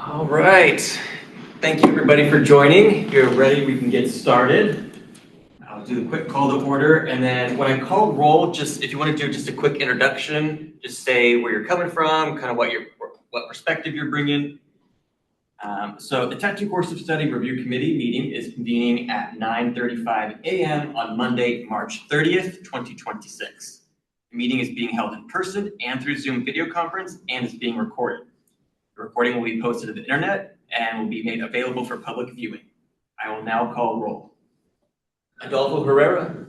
All right. Thank you, everybody, for joining. If you're ready, we can get started. I'll do a quick call to order, and then when I call roll, just if you want to do just a quick introduction, just say where you're coming from, kind of what perspective you're bringing. So the Tattoo Course of Study Review Committee meeting is convening at 9:35 a.m. on Monday, March 30th, 2026. The meeting is being held in person and through Zoom video conference and is being recorded. The recording will be posted to the internet and will be made available for public viewing. I will now call roll. Adolfo Herrera.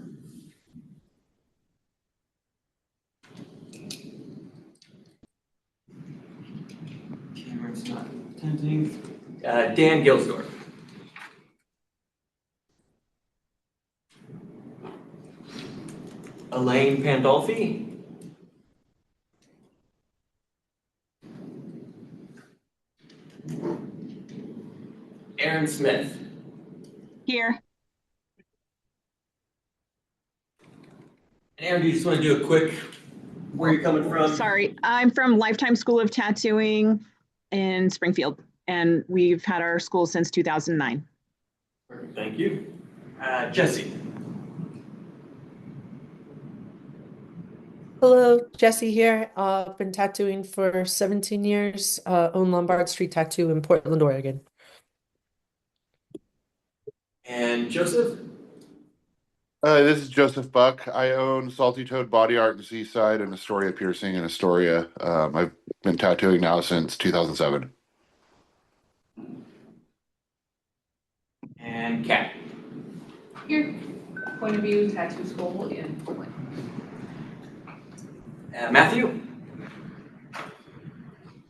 Cameron's not attending. Dan Gilsdorf. Elaine Pandolfi. Aaron Smith. Here. And Aaron, do you just want to do a quick, where you're coming from? Sorry, I'm from Lifetime School of Tattooing in Springfield, and we've had our school since 2009. Perfect, thank you. Jesse. Hello, Jesse here. Been tattooing for 17 years. Own Lombard Street Tattoo in Portland, Oregon. And Joseph. This is Joseph Buck. I own Salty Toad Body Art in Seaside and Astoria Piercing in Astoria. I've been tattooing now since 2007. And Kat. Here, Point of View Tattoo School in Portland. Matthew.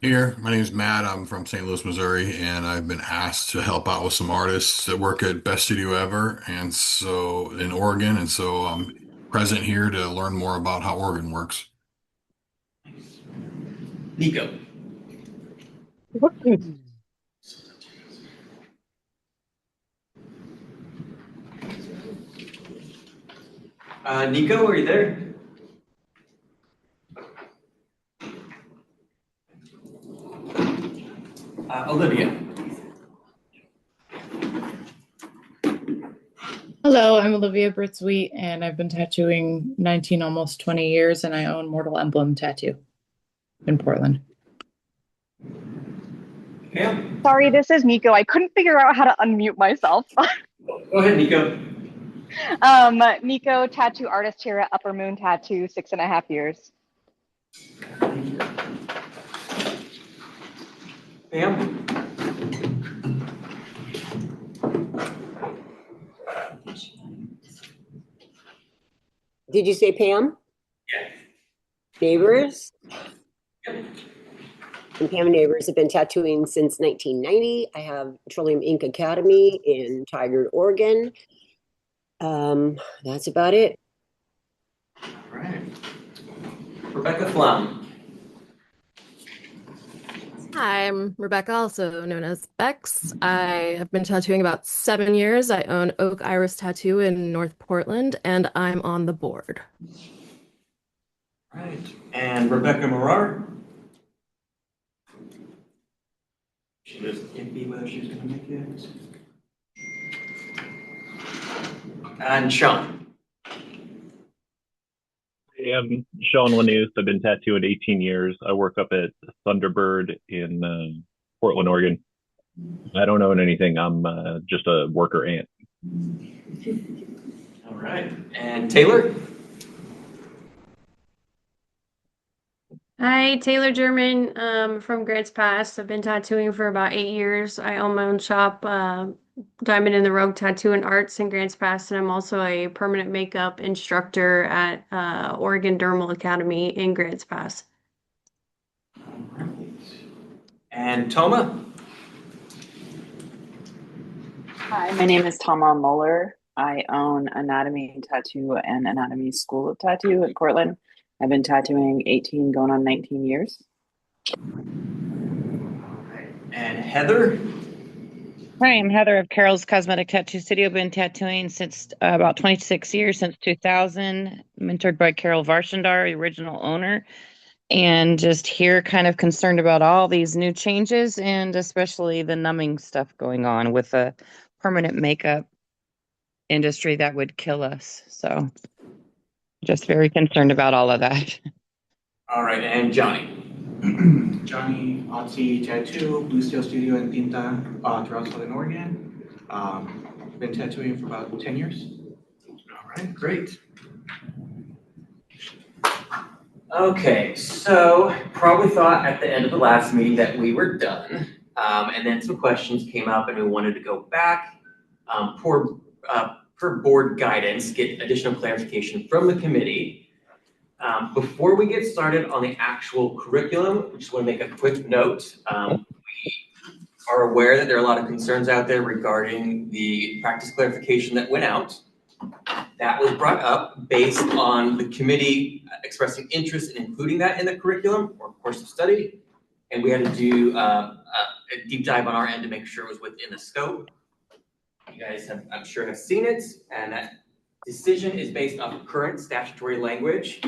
Here, my name is Matt. I'm from St. Louis, Missouri, and I've been asked to help out with some artists that work at Best Studio Ever, and so in Oregon, and so I'm present here to learn more about how Oregon works. Nico. Nico, are you there? Olivia. Hello, I'm Olivia Britsweet, and I've been tattooing 19, almost 20 years, and I own Mortal Emblem Tattoo in Portland. Yeah. Sorry, this is Nico. I couldn't figure out how to unmute myself. Go ahead, Nico. Nico, tattoo artist here at Upper Moon Tattoo, 6.5 years. Pam. Did you say Pam? Yeah. Neighbors? Yep. And Pam and Neighbors have been tattooing since 1990. I have Petroleum Ink Academy in Tigard, Oregon. That's about it. All right. Rebecca Flum. Hi, I'm Rebecca, also known as Bex. I have been tattooing about 7 years. I own Oak Iris Tattoo in North Portland, and I'm on the board. All right. And Rebecca Morar. She doesn't be whether she's going to make it. And Sean. Hey, I'm Sean Lanous. I've been tattooing 18 years. I work up at Thunderbird in Portland, Oregon. I don't own anything. I'm just a worker ant. All right. And Taylor? Hi, Taylor German from Grants Pass. I've been tattooing for about 8 years. I own my own shop, Diamond in the Rogue Tattoo and Arts in Grants Pass, and I'm also a permanent makeup instructor at Oregon Dermal Academy in Grants Pass. All right. And Toma? Hi, my name is Tama Muller. I own Anatomy Tattoo and Anatomy School of Tattoo in Portland. I've been tattooing 18, going on 19 years. All right. And Heather? Hi, I'm Heather of Carol's Cosmetic Tattoo Studio. Been tattooing since about 26 years, since 2000. Mentored by Carol Varshandar, the original owner. and just here kind of concerned about all these new changes and especially the numbing stuff going on with the permanent makeup industry that would kill us. So just very concerned about all of that. All right, and Johnny. Johnny Otzi Tattoo, Blue Steel Studio and Tinta throughout Southern Oregon. Been tattooing for about 10 years. All right, great. Okay, so probably thought at the end of the last meeting that we were done. And then some questions came up and we wanted to go back per board guidance, get additional clarification from the committee. Before we get started on the actual curriculum, we just want to make a quick note. We are aware that there are a lot of concerns out there regarding the practice clarification that went out. That was brought up based on the committee expressing interest in including that in the curriculum or course of study. And we had to do a deep dive on our end to make sure it was within the scope. You guys have, I'm sure, have seen it, and that decision is based off current statutory language.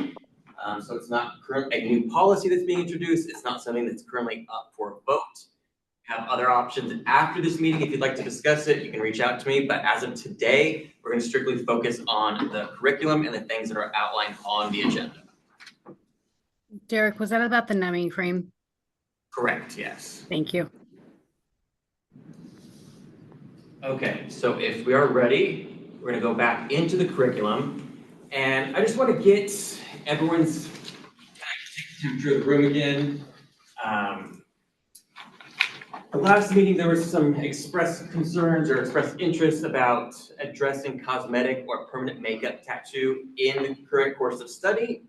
So it's not a new policy that's being introduced. It's not something that's currently up for a vote. Have other options after this meeting. If you'd like to discuss it, you can reach out to me. But as of today, we're going to strictly focus on the curriculum and the things that are outlined on the agenda. Derek, was that about the numbing frame? Correct, yes. Thank you. Okay, so if we are ready, we're going to go back into the curriculum. And I just want to get everyone's temperature of the room again. The last meeting, there was some expressed concerns or expressed interest about addressing cosmetic or permanent makeup tattoo in the current course of study.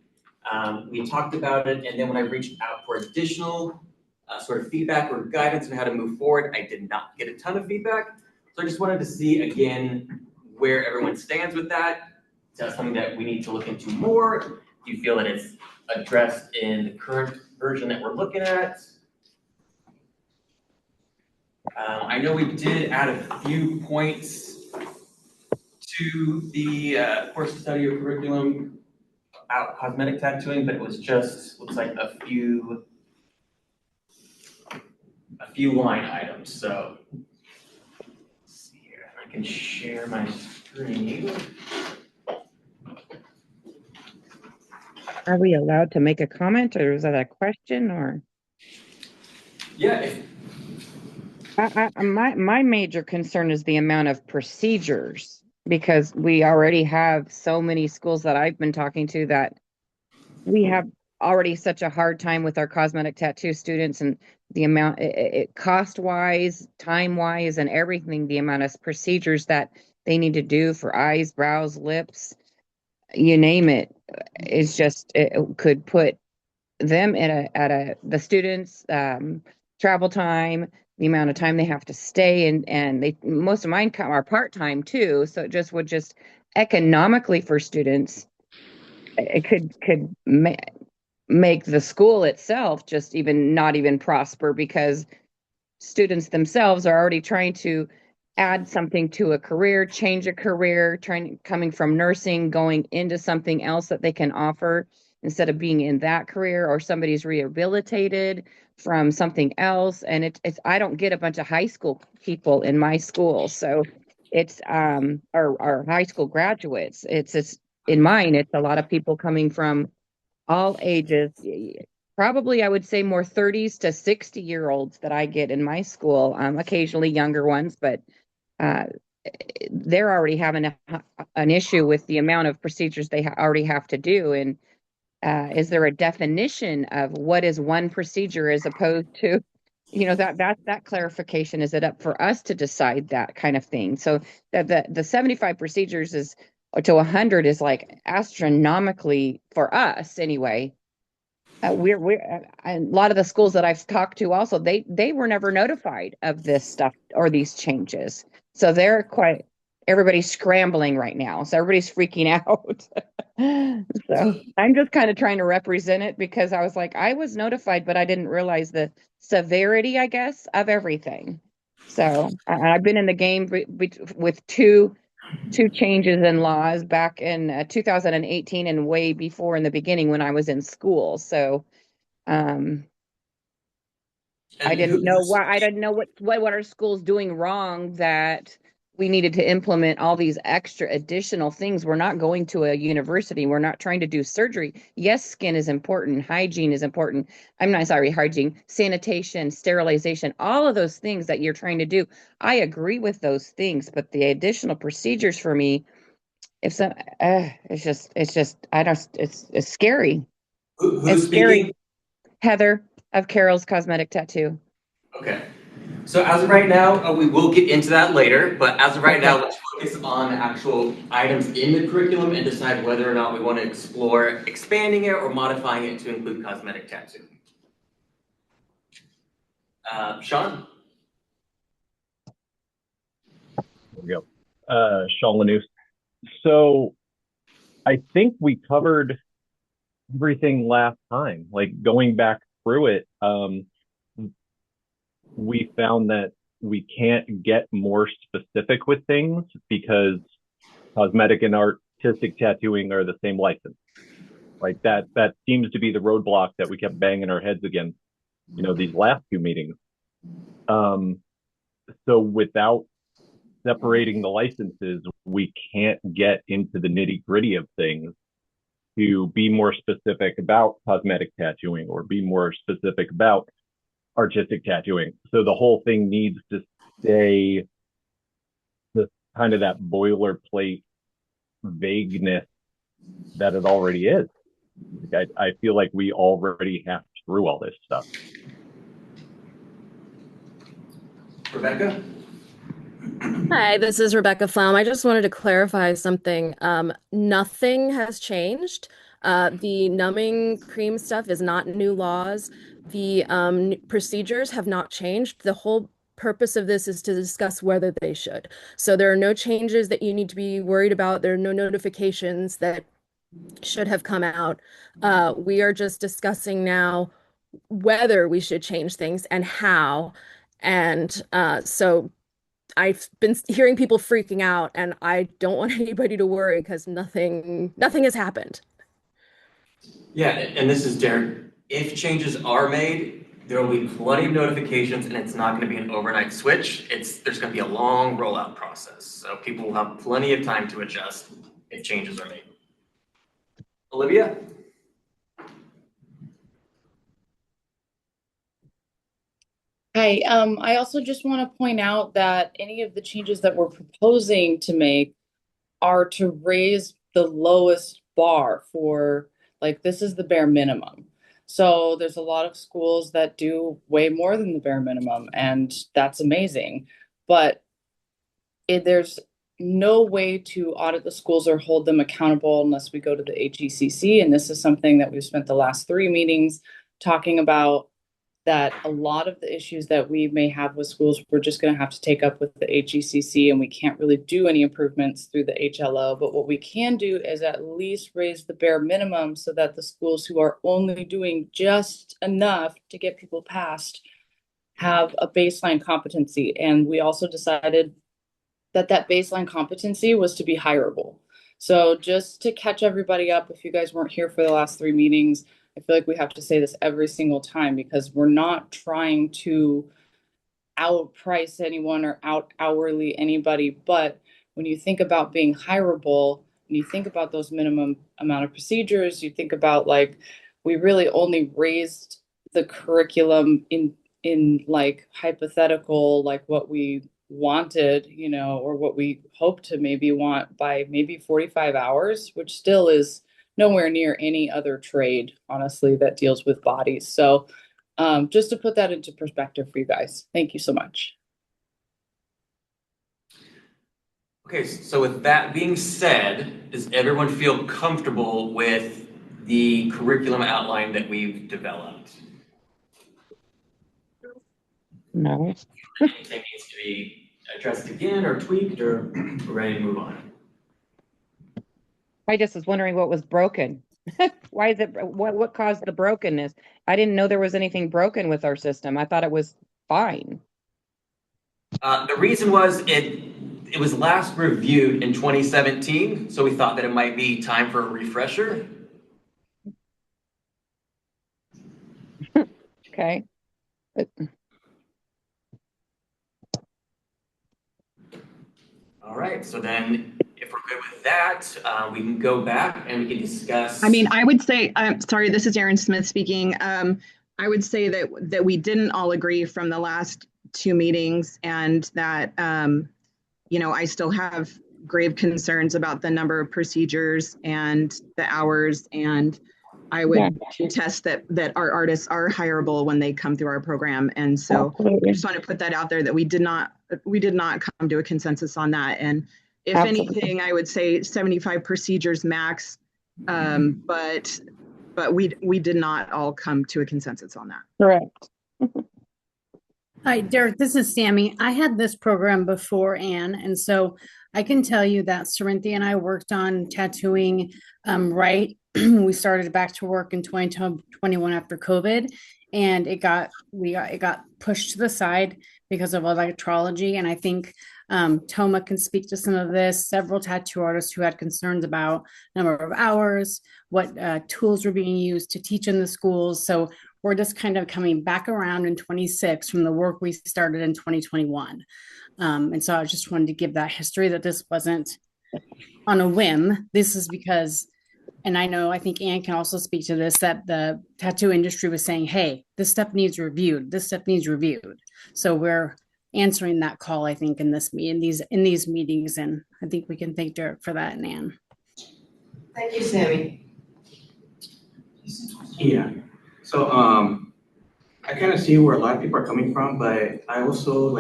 We talked about it, and then when I reached out for additional sort of feedback or guidance on how to move forward, I did not get a ton of feedback. So I just wanted to see again where everyone stands with that. Is that something that we need to look into more? Do you feel that it's addressed in the current version that we're looking at? I know we did add a few points to the course of study or curriculum about cosmetic tattooing, but it was just, looks like a few line items. So let's see here, if I can share my screen. Are we allowed to make a comment, or is that a question, or? Yeah. My major concern is the amount of procedures, because we already have so many schools that I've been talking to that we have already such a hard time with our cosmetic tattoo students, and the amount, cost wise, time wise, and everything, the amount of procedures that they need to do for eyes, brows, lips, you name it, is just, it could put them at the students' travel time, the amount of time they have to stay, and they, most of mine are part-time too, so it just would just economically for students, it could make the school itself just not even prosper, because students themselves are already trying to add something to a career, change a career, coming from nursing, going into something else that they can offer instead of being in that career, or somebody's rehabilitated from something else. And it's I don't get a bunch of high school people in my school. So it's our high school graduates. It's in mine, it's a lot of people coming from all ages. Probably I would say more 30s to 60-year-olds that I get in my school, occasionally younger ones, but they're already having an issue with the amount of procedures they already have to do. And is there a definition of what is one procedure as opposed to, that clarification? Is it up for us to decide that kind of thing? So the 75 procedures is to 100 is like astronomically for us anyway. We're a lot of the schools that I've talked to also, they were never notified of this stuff or these changes. So everybody's scrambling right now. So everybody's freaking out. So I'm just kind of trying to represent it, because I was like, I was notified, but I didn't realize the severity, I guess, of everything. So I've been in the game with two changes in laws back in 2018 and way before in the beginning when I was in school. So Um, I And didn't know why. I didn't know what our school's doing wrong that we needed to implement all these extra additional things. We're not going to a university. We're not trying to do surgery. Yes, skin is important. Hygiene is important. I'm not sorry, hygiene, sanitation, sterilization, all of those things that you're trying to do. I agree with those things, but the additional procedures for me, if so, it's scary. Who's It's scary. speaking? Heather of Carol's Cosmetic Tattoo. Okay. So as of right now, we will get into that later, but as of right now, let's focus on the actual items in the curriculum and decide whether or not we want to explore expanding it or modifying it to include cosmetic tattoo. Sean? There we go. Sean Lanous. So I think we covered everything last time. Like going back through it, we found that we can't get more specific with things because cosmetic and artistic tattooing are the same license. Like that seems to be the roadblock that we kept banging our heads against, these last two meetings. So without separating the licenses, we can't get into the nitty gritty of things to be more specific about cosmetic tattooing or be more specific about artistic tattooing. So the whole thing needs to stay the kind of that boilerplate vagueness that it already is. I feel like we already have through all this stuff. Rebecca? Hi, this is Rebecca Flum. I just wanted to clarify something. Nothing has changed. The numbing cream stuff is not new laws. The procedures have not changed. The whole purpose of this is to discuss whether they should. So there are no changes that you need to be worried about. There are no notifications that should have come out. We are just discussing now whether we should change things and how. And so I've been hearing people freaking out, and I don't want anybody to worry because nothing has happened. Yeah, and this is Derek. If changes are made, there will be plenty of notifications, and it's not going to be an overnight switch. There's going to be a long rollout process, so people will have plenty of time to adjust if changes are made. Olivia? Hi, I also just want to point out that any of the changes that we're proposing to make are to raise the lowest bar for, like, this is the bare minimum. So there's a lot of schools that do way more than the bare minimum, and that's amazing. But there's no way to audit the schools or hold them accountable unless we go to the HECC. And this is something that we've spent the last 3 meetings talking about, that a lot of the issues that we may have with schools, we're just going to have to take up with the HECC, and we can't really do any improvements through the HLO. But what we can do is at least raise the bare minimum so that the schools who are only doing just enough to get people passed have a baseline competency. And we also decided that baseline competency was to be hireable. So just to catch everybody up, if you guys weren't here for the last 3 meetings, I feel like we have to say this every single time because we're not trying to outprice anyone or out hourly anybody. But when you think about being hireable, and you think about those minimum amount of procedures, you think about, like, we really only raised the curriculum in like hypothetical, like what we wanted, or what we hope to maybe want by maybe 45 hours, which still is nowhere near any other trade, honestly, that deals with bodies. So just to put that into perspective for you guys. Thank you so much. Okay, so with that being said, does everyone feel comfortable with the curriculum outline that we've developed? No. Anything needs to be addressed again or tweaked, or we're ready to move on? I just was wondering what was broken. Why is it, what caused the brokenness? I didn't know there was anything broken with our system. I thought it was fine. The reason was it was last reviewed in 2017, so we thought that it might be time for a refresher. Okay. All right, so then if we're good with that, we can go back and we can discuss. I mean, I would say, sorry, this is Erin Smith speaking. I would say that we didn't all agree from the last two meetings, and that, I still have grave concerns about the number of procedures and the hours, and I would contest that our artists are hireable when they come through our program. And so I just want to put that out there, that we did not come to a consensus on that. And if anything, I would say 75 procedures max. But we did not all come to a consensus on that. Correct. Hi, Derek, this is Sammy. I had this program before Anne, and so I can tell you that Sarinthia and I worked on tattooing right. We started back to work in 2021 after COVID, and it got pushed to the side because of electrology. And I think Toma can speak to some of this. Several tattoo artists who had concerns about number of hours, what tools were being used to teach in the schools. So we're just kind of coming back around in 26 from the work we started in 2021. And so I just wanted to give that history, that this wasn't on a whim. This is because, and I think Anne can also speak to this, that the tattoo industry was saying, hey, this step needs reviewed. This step needs reviewed. So we're answering that call, I think, in these meetings. And I think we can thank Derek for that, and Anne. Thank you, Sammy. Yeah. So I kind of see where a lot of people are coming from, but I also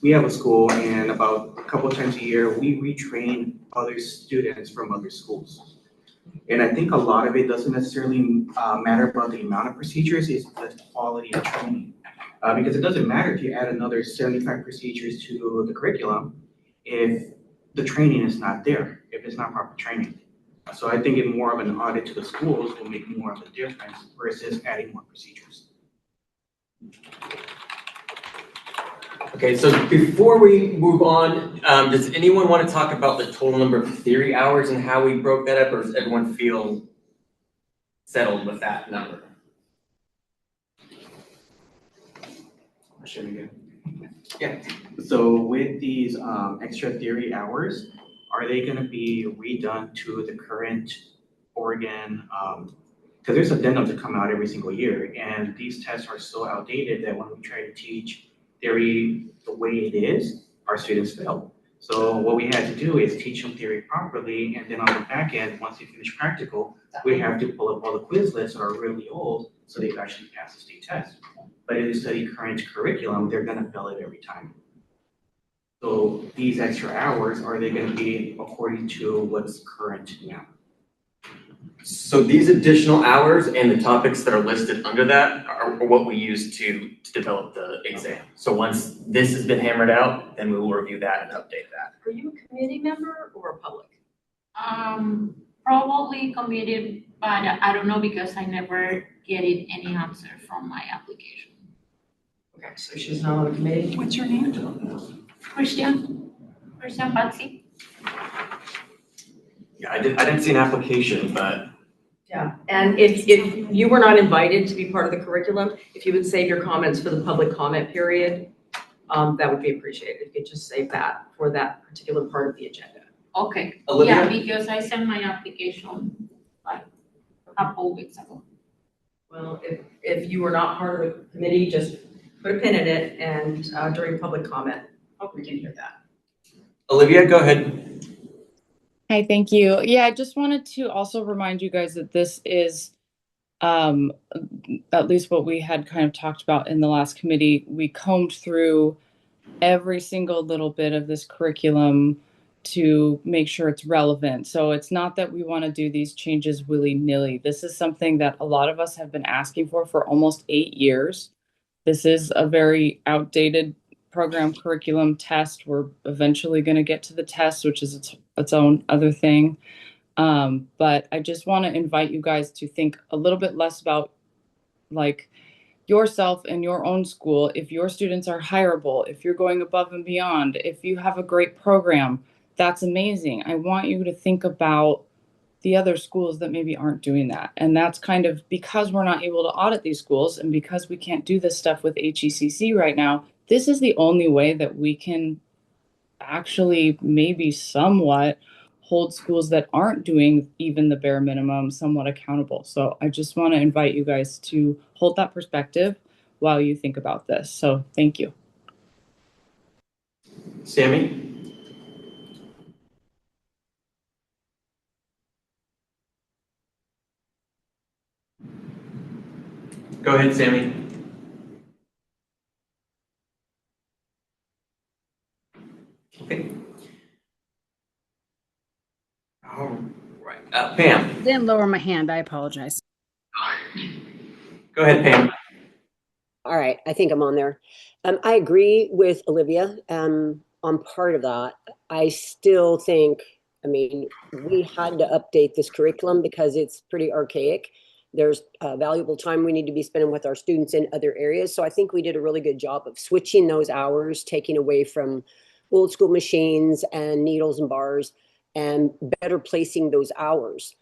we have a school, and about a couple of times a year we retrain other students from other schools. And I think a lot of it doesn't necessarily matter about the amount of procedures, it's the quality of training. Because it doesn't matter if you add another 75 procedures to the curriculum if the training is not there, if it's not proper training. So I think more of an audit to the schools will make more of a difference versus adding more procedures. Okay, so before we move on, does anyone want to talk about the total number of theory hours and how we broke that up, or does everyone feel settled with that number? Should we go? Yeah. So with these extra theory hours, are they going to be redone to the current Oregon? Because there's addendums that come out every single year, and these tests are so outdated that when we try to teach theory the way it is, our students fail. So what we had to do is teach them theory properly, and then on the back end, once they finish practical, we have to pull up all the Quizlets that are really old so they can actually pass the state test. But if they study current curriculum, they're going to fail it every time. So these extra hours, are they going to be according to what's current now? So these additional hours and the topics that are listed under that are what we use to develop the exam. So once this has been hammered out, then we will review that and update that. Are you a committee member or a public? Probably committed, but I don't know because I never get any answer from my application. Okay, so she's not on the committee. What's your name? Christian Patsy. Yeah, I didn't see an application, but. Yeah, and if you were not invited to be part of the curriculum, if you would save your comments for the public comment period, that would be appreciated. If you could just save that for that particular part of the agenda. Okay. Olivia? Yeah, because I sent my application like a couple weeks ago. Well, if you were not part of the committee, just put a pin in it, and during public comment, we can hear that. Olivia, go ahead. Hi, thank you. Yeah, I just wanted to also remind you guys that this is at least what we had kind of talked about in the last committee. We combed through every single little bit of this curriculum to make sure it's relevant. So it's not that we want to do these changes willy-nilly. This is something that a lot of us have been asking for almost 8 years. This is a very outdated program curriculum test. We're eventually going to get to the test, which is its own other thing. But I just want to invite you guys to think a little bit less about like yourself and your own school. If your students are hireable, if you're going above and beyond, if you have a great program, that's amazing. I want you to think about the other schools that maybe aren't doing that. And that's kind of because we're not able to audit these schools and because we can't do this stuff with HECC right now, this is the only way that we can actually maybe somewhat hold schools that aren't doing even the bare minimum somewhat accountable. So I just want to invite you guys to hold that perspective while you think about this. So thank you. Sammy? Go ahead, Sammy. Okay. All right. Pam. I didn't lower my hand. I apologize. Go ahead, Pam. All right, I think I'm on there. I agree with Olivia on part of that. I still think, I mean, we had to update this curriculum because it's pretty archaic. There's valuable time we need to be spending with our students in other areas. So I think we did a really good job of switching those hours, taking away from old school machines and needles and bars, and better placing those hours.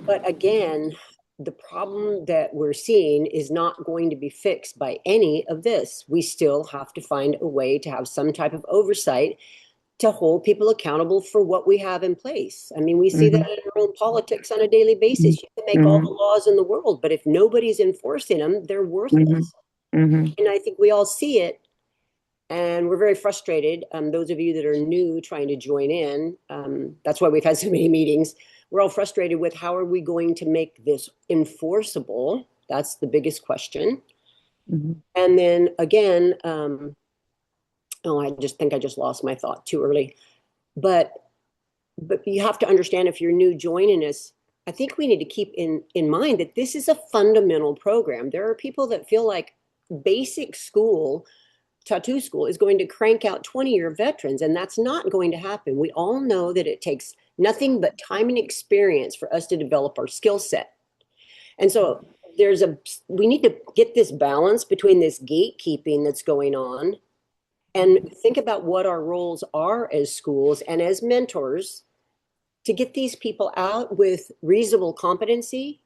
But again, the problem that we're seeing is not going to be fixed by any of this. We still have to find a way to have some type of oversight to hold people accountable for what we have in place. I mean, we see that in our own politics on a daily basis. You can make all the laws in the world, but if nobody's enforcing them, they're worthless. And I think we all see it. And we're very frustrated. Those of you that are new trying to join in, that's why we've had so many meetings. We're all frustrated with how are we going to make this enforceable? That's the biggest question. And then again, I just think I just lost my thought too early. But you have to understand, if you're new joining us, I think we need to keep in mind that this is a fundamental program. There are people that feel like basic school, tattoo school, is going to crank out 20-year veterans, and that's not going to happen. We all know that it takes nothing but time and experience for us to develop our skill set. And so we need to get this balance between this gatekeeping that's going on and think about what our roles are as schools and as mentors to get these people out with reasonable competency,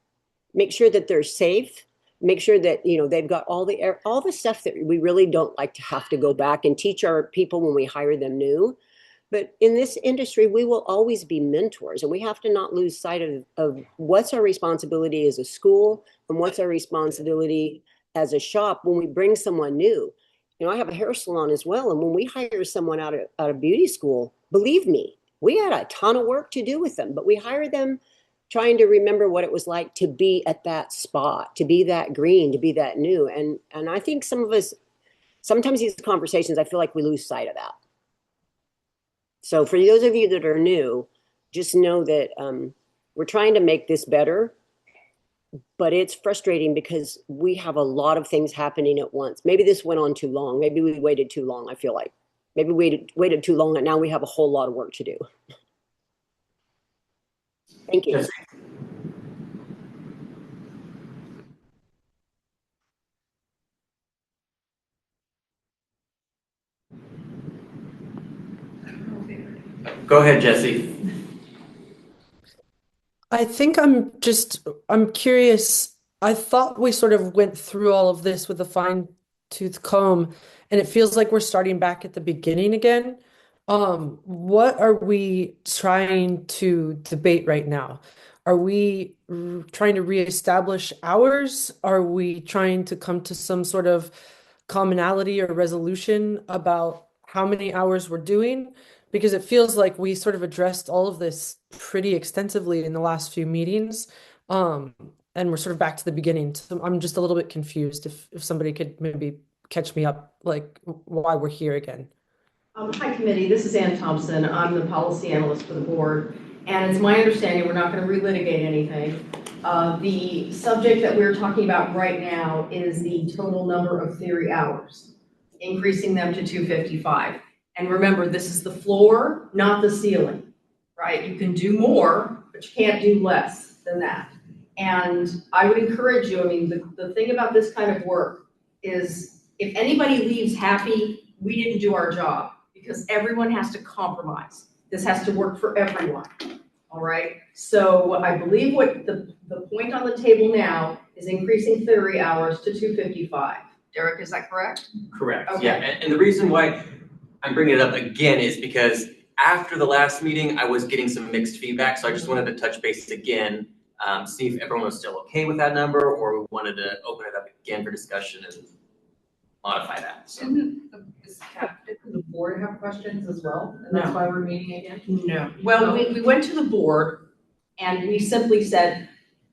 make sure that they're safe, make sure that they've got all the stuff that we really don't like to have to go back and teach our people when we hire them new. But in this industry, we will always be mentors, and we have to not lose sight of what's our responsibility as a school and what's our responsibility as a shop when we bring someone new. I have a hair salon as well, and when we hire someone out of beauty school, believe me, we had a ton of work to do with them, but we hired them trying to remember what it was like to be at that spot, to be that green, to be that new. And I think some of us, sometimes these conversations, I feel like we lose sight of that. So for those of you that are new, just know that we're trying to make this better, but it's frustrating because we have a lot of things happening at once. Maybe this went on too long. Maybe we waited too long, I feel like. Maybe we waited too long, and now we have a whole lot of work to do. Thank you. Yes. Go ahead, Jesse. I think I'm curious. I thought we sort of went through all of this with a fine-tooth comb, and it feels like we're starting back at the beginning again. What are we trying to debate right now? Are we trying to reestablish hours? Are we trying to come to some sort of commonality or resolution about how many hours we're doing? Because it feels like we sort of addressed all of this pretty extensively in the last few meetings. And we're sort of back to the beginning. So I'm just a little bit confused if somebody could maybe catch me up, like why we're here again. Hi, committee. This is Ann Thompson. I'm the policy analyst for the board. And it's my understanding we're not going to relitigate anything. The subject that we're talking about right now is the total number of theory hours, increasing them to 255. And remember, this is the floor, not the ceiling, right? You can do more, but you can't do less than that. And I would encourage you, I mean, the thing about this kind of work is if anybody leaves happy, we didn't do our job, because everyone has to compromise. This has to work for everyone. All right, so I believe what the point on the table now is increasing theory hours to 255. Derek, is that correct? Correct, Okay. yeah, and the reason why I'm bringing it up again is because after the last meeting, I was getting some mixed feedback, so I just wanted to touch base again, see if everyone was still okay with that number, or we wanted to open it up again for discussion and modify that, so. Didn't the board have questions as well? And that's why we're meeting again? No. Well, we went to the board and we simply said,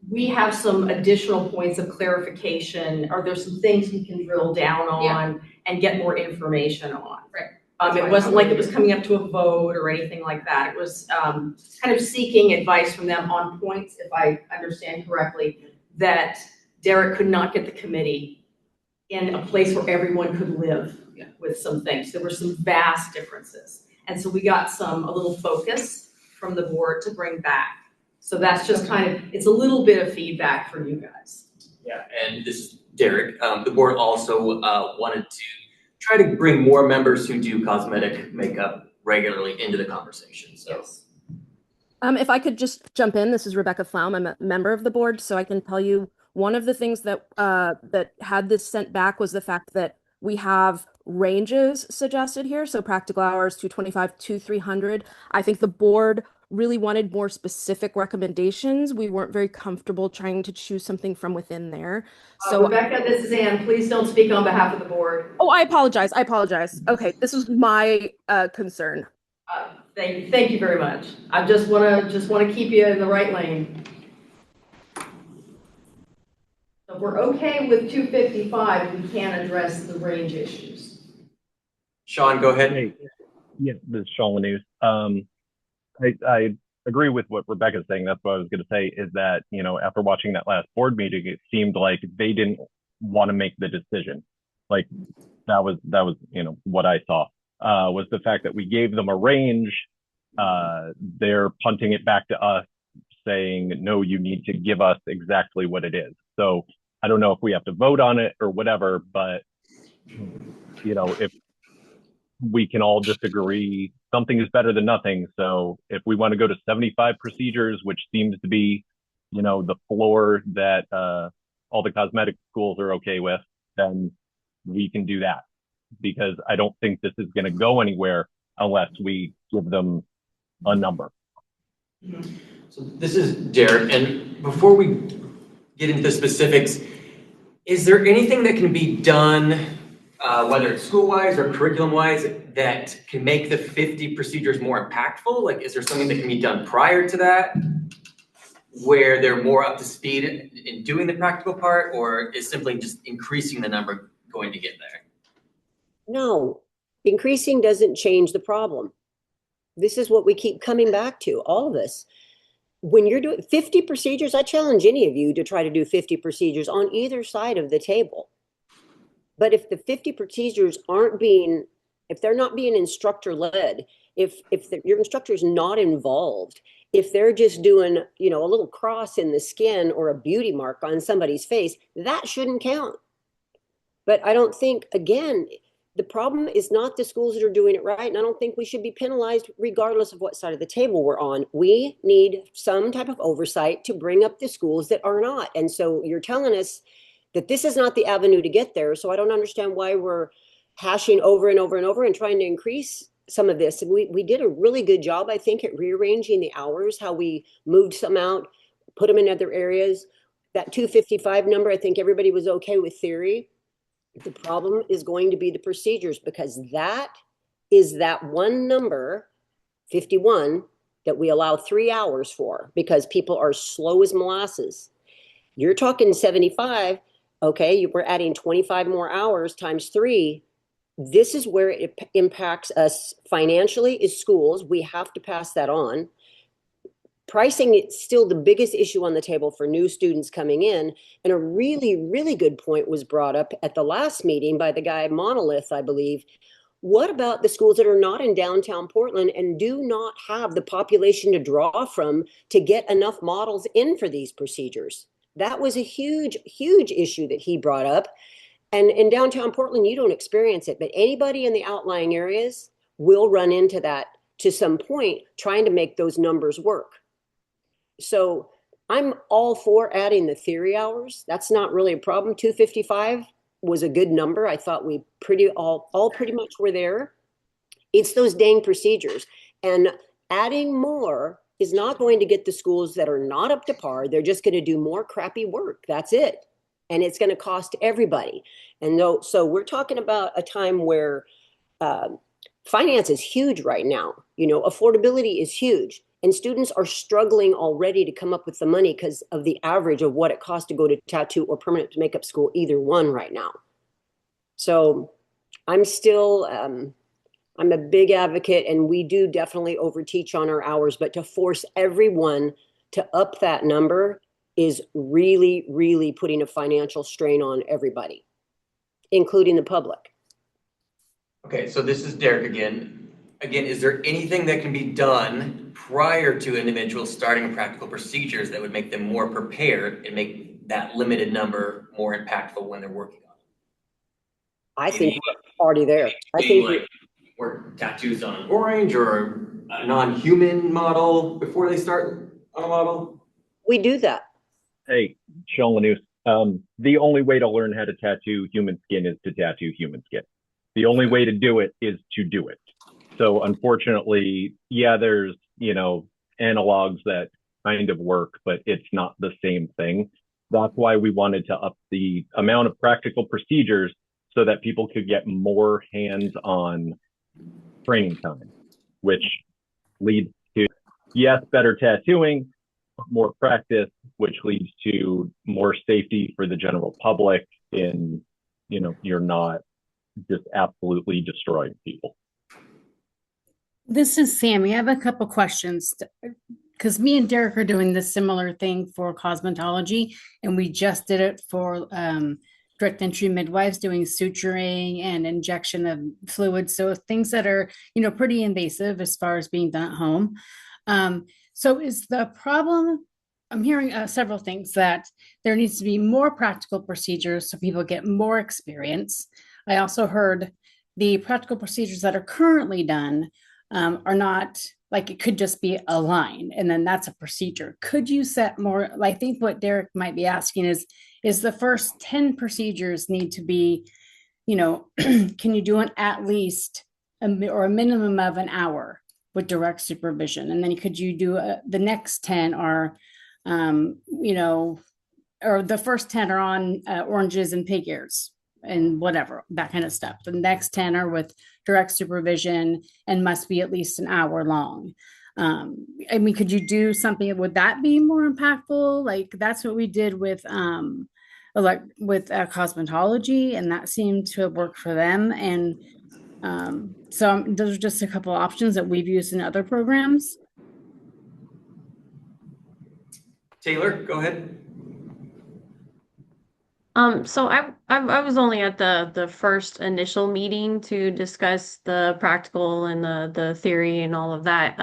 we have some additional points of clarification. Are there some things we can drill down on and get more information on? Right. It wasn't like it was coming up to a vote or anything like that. It was kind of seeking advice from them on points, if I understand correctly, that Derek could not get the committee in a place where everyone could live with some things. There were some vast differences. And so we got a little focus from the board to bring back. So that's just kind of, it's a little bit of feedback for you guys. Yeah, and this is Derek. The board also wanted to try to bring more members who do cosmetic makeup regularly into the conversation, so. Yes. If I could just jump in, this is Rebecca Flaum. I'm a member of the board, so I can tell you one of the things that that had this sent back was the fact that we have ranges suggested here. So practical hours 225 to 300. I think the board really wanted more specific recommendations. We weren't very comfortable trying to choose something from within there. So Rebecca, this is Ann. Please don't speak on behalf of the board. Oh, I apologize. I apologize. Okay, this was my concern. Thank you very much. I just wanna keep you in the right lane. So if we're okay with 255, we can address the range issues. Sean, go ahead. Hey, yeah, this is Sean Lanews. I agree with what Rebecca's saying. That's what I was going to say is that, you know, after watching that last board meeting, it seemed like they didn't want to make the decision. Like that was, you know, what I saw, was the fact that we gave them a range. They're punting it back to us saying, no, you need to give us exactly what it is. So I don't know if we have to vote on it or whatever, but you know, if we can all just agree something is better than nothing. So if we want to go to 75 procedures, which seems to be, you know, the floor that all the cosmetic schools are okay with, then we can do that. Because I don't think this is going to go anywhere unless we give them a number. So this is Derek, and before we get into the specifics, is there anything that can be done, whether it's school-wise or curriculum-wise, that can make the 50 procedures more impactful? Like, is there something that can be done prior to that, where they're more up to speed in doing the practical part, or is simply just increasing the number going to get there? No, increasing doesn't change the problem. This is what we keep coming back to, all of us. When you're doing 50 procedures, I challenge any of you to try to do 50 procedures on either side of the table. But if the 50 procedures if they're not being instructor led, if your instructor is not involved, if they're just doing, you know, a little cross in the skin or a beauty mark on somebody's face, that shouldn't count. But I don't think, again, the problem is not the schools that are doing it right. And I don't think we should be penalized regardless of what side of the table we're on. We need some type of oversight to bring up the schools that are not. And so you're telling us that this is not the avenue to get there. So I don't understand why we're hashing over and over and over and trying to increase some of this. And we did a really good job, I think, at rearranging the hours, how we moved some out, put them in other areas. That 255 number, I think everybody was okay with theory. The problem is going to be the procedures, because that is that one number, 51, that we allow 3 hours for because people are slow as molasses. You're talking 75. Okay, we're adding 25 more hours times 3. This is where it impacts us financially as schools. We have to pass that on. Pricing is still the biggest issue on the table for new students coming in. And a really, really good point was brought up at the last meeting by the guy Monolith, I believe. What about the schools that are not in downtown Portland and do not have the population to draw from to get enough models in for these procedures? That was a huge, huge issue that he brought up. And in downtown Portland, you don't experience it, but anybody in the outlying areas will run into that to some point, trying to make those numbers work. So I'm all for adding the theory hours. That's not really a problem. 255 was a good number. I thought we all pretty much were there. It's those dang procedures. And adding more is not going to get the schools that are not up to par. They're just going to do more crappy work. That's it. And it's going to cost everybody. And so we're talking about a time where finance is huge right now. You know, affordability is huge. And students are struggling already to come up with the money because of the average of what it costs to go to tattoo or permanent makeup school, either one right now. So I'm still, I'm a big advocate, and we do definitely overteach on our hours, but to force everyone to up that number is really, really putting a financial strain on everybody, including the public. Okay, so this is Derek again. Again, is there anything that can be done prior to individuals starting practical procedures that would make them more prepared and make that limited number more impactful when they're working on it? I think we're already there. I think like work tattoos on orange or a non-human model before they start on a model? We do that. Hey, Sean Lanous, the only way to learn how to tattoo human skin is to tattoo human skin. The only way to do it is to do it. So unfortunately, yeah, there's, you know, analogs that kind of work, but it's not the same thing. That's why we wanted to up the amount of practical procedures so that people could get more hands-on training time, which leads to, yes, better tattooing, more practice, which leads to more safety for the general public in, you know, you're not just absolutely destroying people. This is Sammy. I have a couple questions because me and Derek are doing this similar thing for cosmetology, and we just did it for direct entry midwives doing suturing and injection of fluids. So things that are, you know, pretty invasive as far as being done at home. So is the problem, I'm hearing several things, that there needs to be more practical procedures so people get more experience. I also heard the practical procedures that are currently done are not, like, it could just be a line and then that's a procedure. Could you set more, I think what Derek might be asking is the first 10 procedures need to be, you know, can you do an at least or a minimum of an hour with direct supervision? And then could you do the next 10 are, you know, or the first 10 are on oranges and pig ears and whatever, that kind of stuff. The next 10 are with direct supervision and must be at least an hour long. I mean, could you do something, would that be more impactful? Like, that's what we did with cosmetology, and that seemed to have worked for them. And so those are just a couple of options that we've used in other programs. Taylor, go ahead. So I was only at the first initial meeting to discuss the practical and the theory and all of that.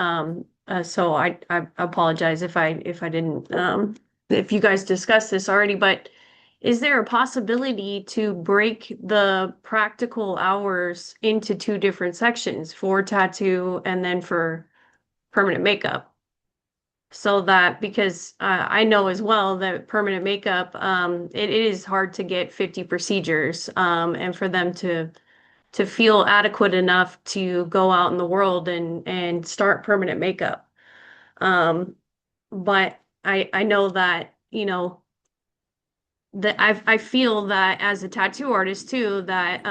So I apologize if I didn't if you guys discussed this already, but is there a possibility to break the practical hours into two different sections, for tattoo and then for permanent makeup? So that, because I know as well that permanent makeup, it is hard to get 50 procedures, and for them to feel adequate enough to go out in the world and start permanent makeup. But I know that, you know, that I feel that as a tattoo artist too, that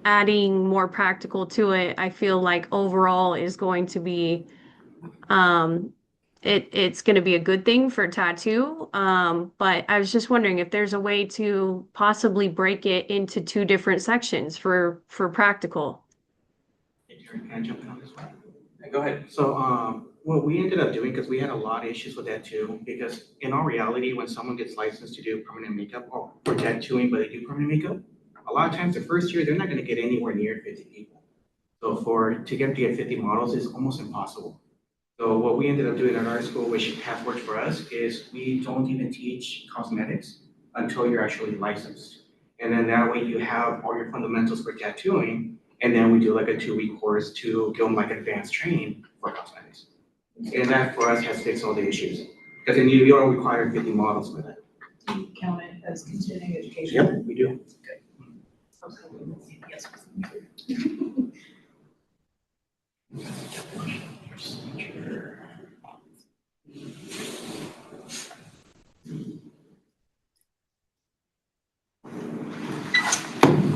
adding more practical to it, I feel like overall is going to be it's going to be a good thing for tattoo. But I was just wondering if there's a way to possibly break it into two different sections for practical. Can I jump in on this one? Go ahead. So what we ended up doing, because we had a lot of issues with that too, because in all reality, when someone gets licensed to do permanent makeup or tattooing, but they do permanent makeup, a lot of times the first year, they're not going to get anywhere near 50 people. So to get 50 models is almost impossible. So what we ended up doing at our school, which has worked for us, is we don't even teach cosmetics until you're actually licensed. And then that way you have all your fundamentals for tattooing, and then we do like a 2-week course to give them like advanced training for cosmetics. And that for us has fixed all the issues. Because then you don't require 50 models for that. Do you count it as continuing education? Yep, we do. Okay. I was hoping that CPS was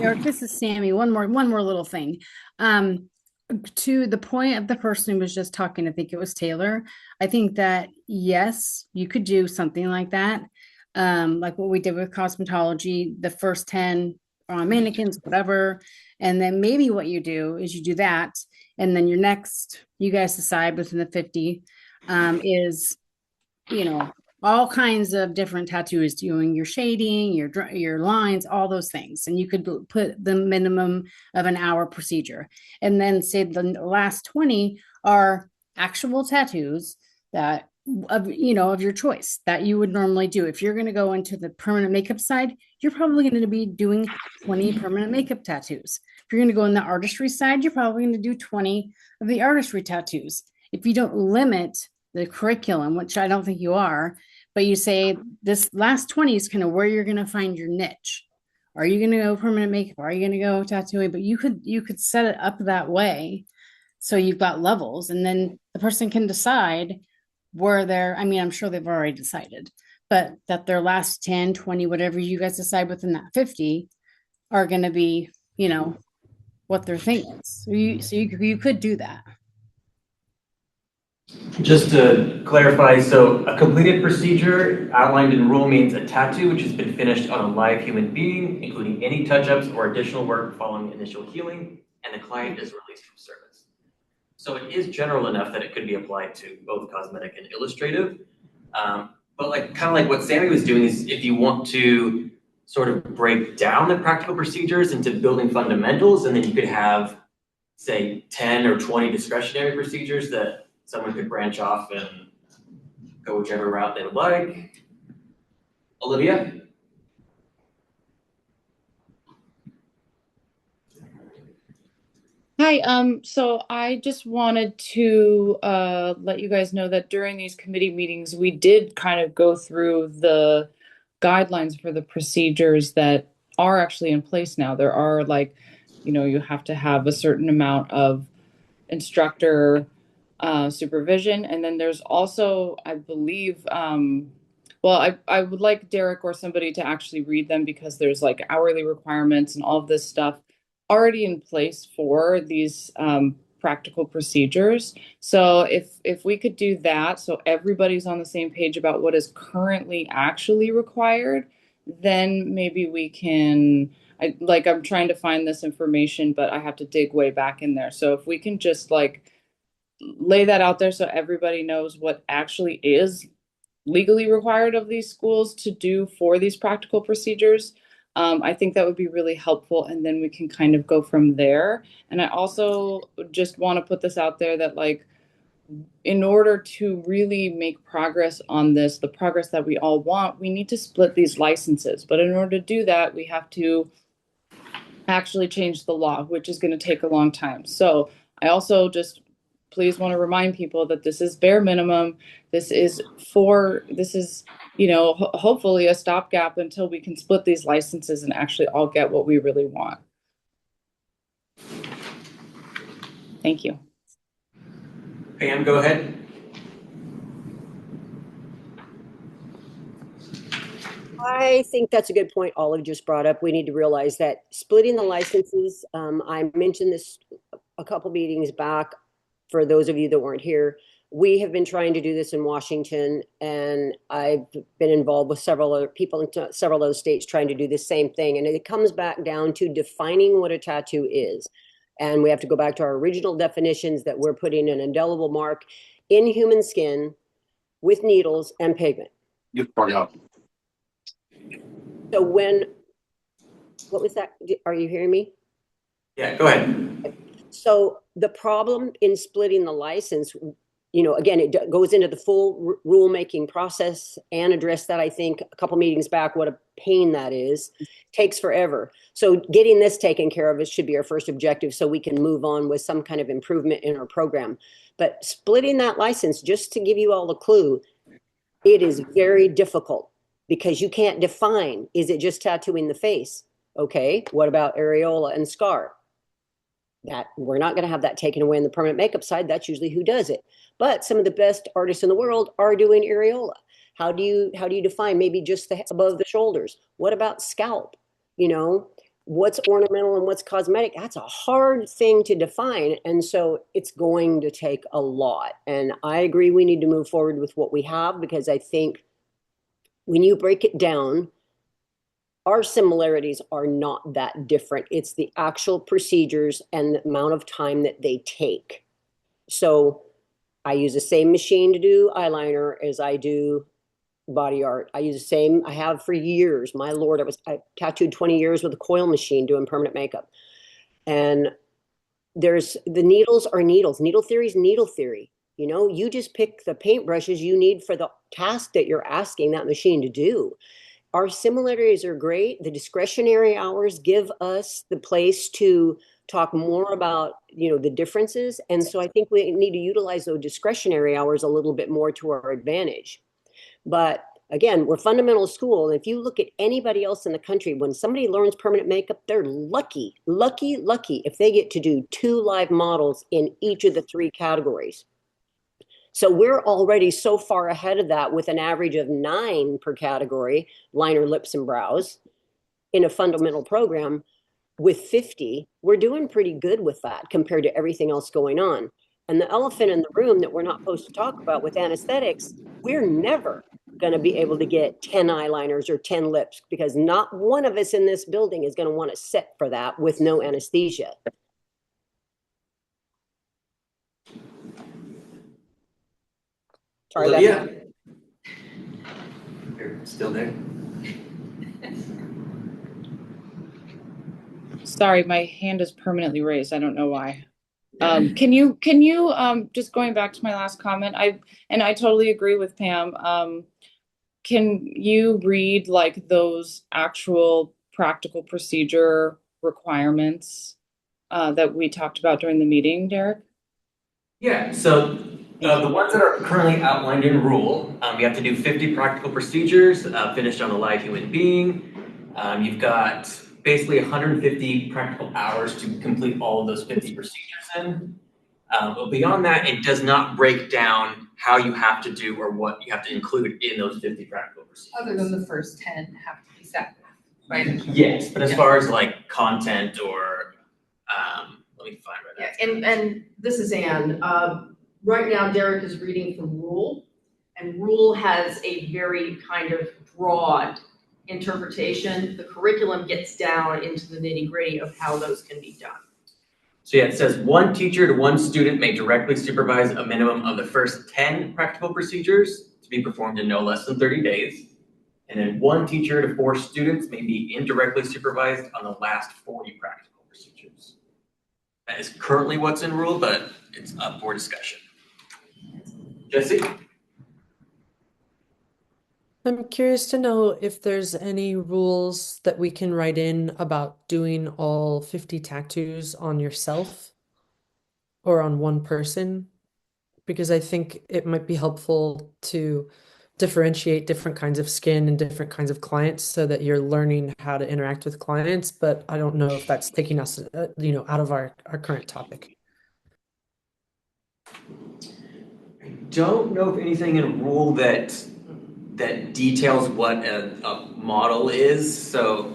Eric, this is Sammy. One more little thing. To the point of the person who was just talking, I think it was Taylor. I think that yes, you could do something like that. Like what we did with cosmetology, the first 10 are on mannequins, whatever. And then maybe what you do is you do that. And then your next, you guys decide within the 50, is, you know, all kinds of different tattoos, doing your shading, your lines, all those things. And you could put the minimum of an hour procedure. And then say the last 20 are actual tattoos that of your choice that you would normally do. If you're going to go into the permanent makeup side, you're probably going to be doing 20 permanent makeup tattoos. If you're going to go in the artistry side, you're probably going to do 20 of the artistry tattoos. If you don't limit the curriculum, which I don't think you are, but you say this last 20 is kind of where you're going to find your niche. Are you going to go permanent makeup? Are you going to go tattooing? But you could set it up that way. So you've got levels, and then the person can decide where they're, I mean, I'm sure they've already decided, but that their last 10, 20, whatever you guys decide within that 50 are going to be, what their thing is. So you could do that. Just to clarify, so a completed procedure outlined in rule means a tattoo which has been finished on a live human being, including any touch-ups or additional work following initial healing, and the client is released from service. So it is general enough that it could be applied to both cosmetic and illustrative. But kind of like what Sammy was doing is if you want to sort of break down the practical procedures into building fundamentals, and then you could have, say, 10 or 20 discretionary procedures that someone could branch off and go whichever route they would like. Olivia? Hi, so I just wanted to let you guys know that during these committee meetings, we did kind of go through the guidelines for the procedures that are actually in place now. There are you have to have a certain amount of instructor supervision. And then there's also, I believe, I would like Derek or somebody to actually read them because there's hourly requirements and all of this stuff already in place for these practical procedures. So if we could do that, so everybody's on the same page about what is currently actually required, then maybe we can, I'm trying to find this information, but I have to dig way back in there. So if we can just lay that out there so everybody knows what actually is legally required of these schools to do for these practical procedures, I think that would be really helpful, and then we can kind of go from there. And I also just want to put this out there that in order to really make progress on this, the progress that we all want, we need to split these licenses. But in order to do that, we have to actually change the law, which is going to take a long time. So I also just please want to remind people that this is bare minimum. This is hopefully a stopgap until we can split these licenses and actually all get what we really want. Thank you. Pam, go ahead. I think that's a good point Olive just brought up. We need to realize that splitting the licenses, I mentioned this a couple meetings back. For those of you that weren't here, we have been trying to do this in Washington, and I've been involved with several other people in several other states trying to do the same thing. And it comes back down to defining what a tattoo is. And we have to go back to our original definitions that we're putting an indelible mark in human skin with needles and pigment. So what was that? Are you hearing me? Yeah, go ahead. So the problem in splitting the license, again, it goes into the full rulemaking process and address that, I think, a couple meetings back, what a pain that is. Takes forever. So getting this taken care of should be our first objective so we can move on with some kind of improvement in our program. But splitting that license, just to give you all a clue, It is very difficult because you can't define, is it just tattooing the face? Okay, what about areola and scar? That we're not going to have that taken away in the permanent makeup side. That's usually who does it. But some of the best artists in the world are doing areola. How do you define maybe just the above the shoulders? What about scalp? You know, what's ornamental and what's cosmetic? That's a hard thing to define. And so it's going to take a lot. And I agree we need to move forward with what we have, because I think when you break it down, our similarities are not that different. It's the actual procedures and the amount of time that they take. So I use the same machine to do eyeliner as I do body art. I use the same, I have for years. My Lord, I tattooed 20 years with a coil machine doing permanent makeup. And there's, the needles are needles. Needle theory is needle theory. You know, you just pick the paintbrushes you need for the task that you're asking that machine to do. Our similarities are great. The discretionary hours give us the place to talk more about, you know, the differences. And so I think we need to utilize those discretionary hours a little bit more to our advantage. But again, we're fundamental school. And if you look at anybody else in the country, when somebody learns permanent makeup, they're lucky if they get to do 2 live models in each of the 3 categories. So we're already so far ahead of that with an average of 9 per category, liner, lips, and brows, in a fundamental program. With 50, we're doing pretty good with that compared to everything else going on. And the elephant in the room that we're not supposed to talk about with anesthetics, we're never going to be able to get 10 eyeliners or 10 lips, because not one of us in this building is going to want to sit for that with no anesthesia. Sorry, Olivia? You're still there? Sorry, my hand is permanently raised. I don't know why. Can you just going back to my last comment, I totally agree with Pam. Can you read like those actual practical procedure requirements that we talked about during the meeting, Derek? Yeah, so the ones that are currently outlined in rule, you have to do 50 practical procedures finished on a live human being. You've got basically 150 practical hours to complete all of those 50 procedures in. But beyond that, it does not break down how you have to do or what you have to include in those 50 practical procedures. Other than the first 10 have to be set, right? Yes, but as far as like content or, let me find where that's. And this is Anne. Right now, Derek is reading from rule, and rule has a very kind of broad interpretation. The curriculum gets down into the nitty-gritty of how those can be done. So yeah, it says 1 teacher to 1 student may directly supervise a minimum of the first 10 practical procedures to be performed in no less than 30 days. And then 1 teacher to 4 students may be indirectly supervised on the last 40 practical procedures. That is currently what's in rule, but it's up for discussion. Jesse? I'm curious to know if there's any rules that we can write in about doing all 50 tattoos on yourself or on one person, because I think it might be helpful to differentiate different kinds of skin and different kinds of clients so that you're learning how to interact with clients. But I don't know if that's taking us, out of our current topic. I don't know if anything in rule that details what a model is, so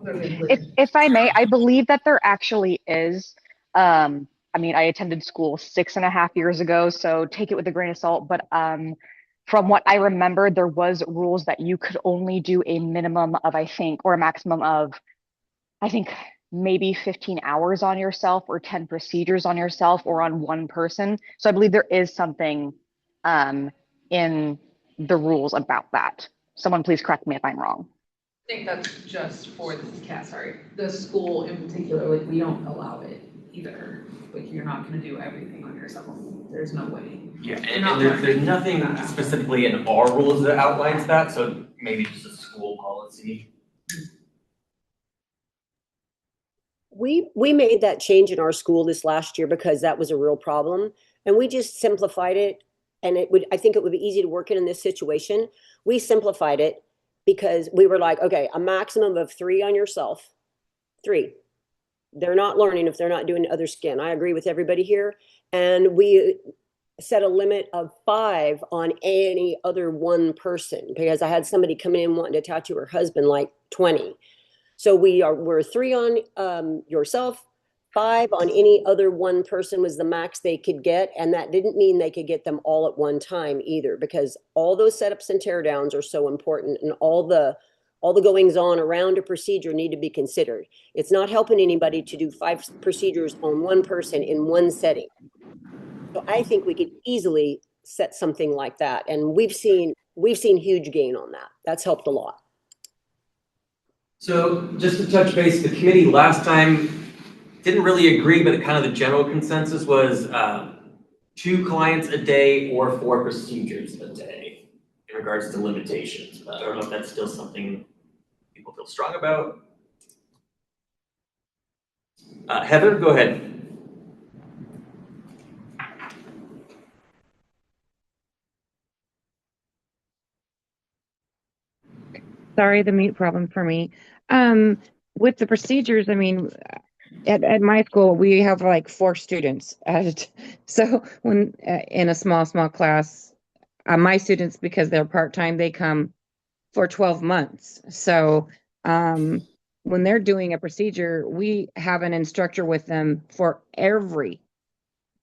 If I may, I believe that there actually is. I mean, I attended school 6.5 years ago, so take it with a grain of salt. But from what I remember, there was rules that you could only do a minimum of, I think, or a maximum of, I think, maybe 15 hours on yourself or 10 procedures on yourself or on one person. So I believe there is something in the rules about that. Someone please correct me if I'm wrong. I think that's just for the school in particular, like we don't allow it either. Like you're not gonna do everything on yourself. There's no way. yeah, and there's nothing specifically in our rules that outlines that, so maybe just a school policy. We made that change in our school this last year because that was a real problem, and we just simplified it. and I think it would be easy to work it in this situation. We simplified it because we were like, okay, a maximum of 3 on yourself. 3. They're not learning if they're not doing other skin. I agree with everybody here. And we set a limit of 5 on any other one person, because I had somebody come in wanting to tattoo her husband like 20. So we're 3 on yourself, 5 on any other one person was the max they could get. And that didn't mean they could get them all at one time either, because all those setups and teardowns are so important, and all the goings on around a procedure need to be considered. It's not helping anybody to do 5 procedures on one person in one setting. So I think we could easily set something like that. And we've seen huge gain on that. That's helped a lot. So just to touch base, the committee last time didn't really agree, but kind of the general consensus was 2 clients a day or 4 procedures a day in regards to limitations. But I don't know if that's still something people feel strong about. Heather, go ahead. Sorry, the mute problem for me. With the procedures, I mean, at my school, we have like 4 students. So when in a small class, my students, because they're part-time, they come for 12 months. So when they're doing a procedure, we have an instructor with them for every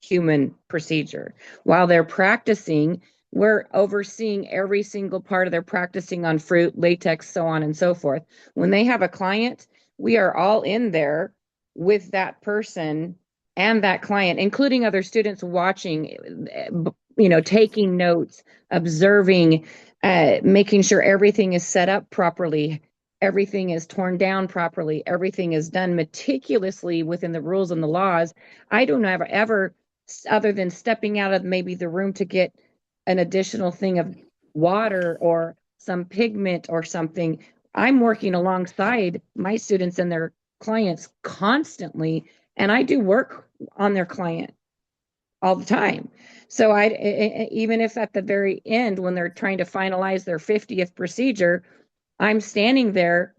human procedure. While they're practicing, we're overseeing every single part of their practicing on fruit, latex, so on and so forth. When they have a client, we are all in there with that person and that client, including other students watching, taking notes, observing, making sure everything is set up properly, everything is torn down properly, everything is done meticulously within the rules and the laws. I don't ever, other than stepping out of maybe the room to get an additional thing of water or some pigment or something, I'm working alongside my students and their clients constantly, and I do work on their client all the time. So even if at the very end, when they're trying to finalize their 50th procedure, I'm standing there,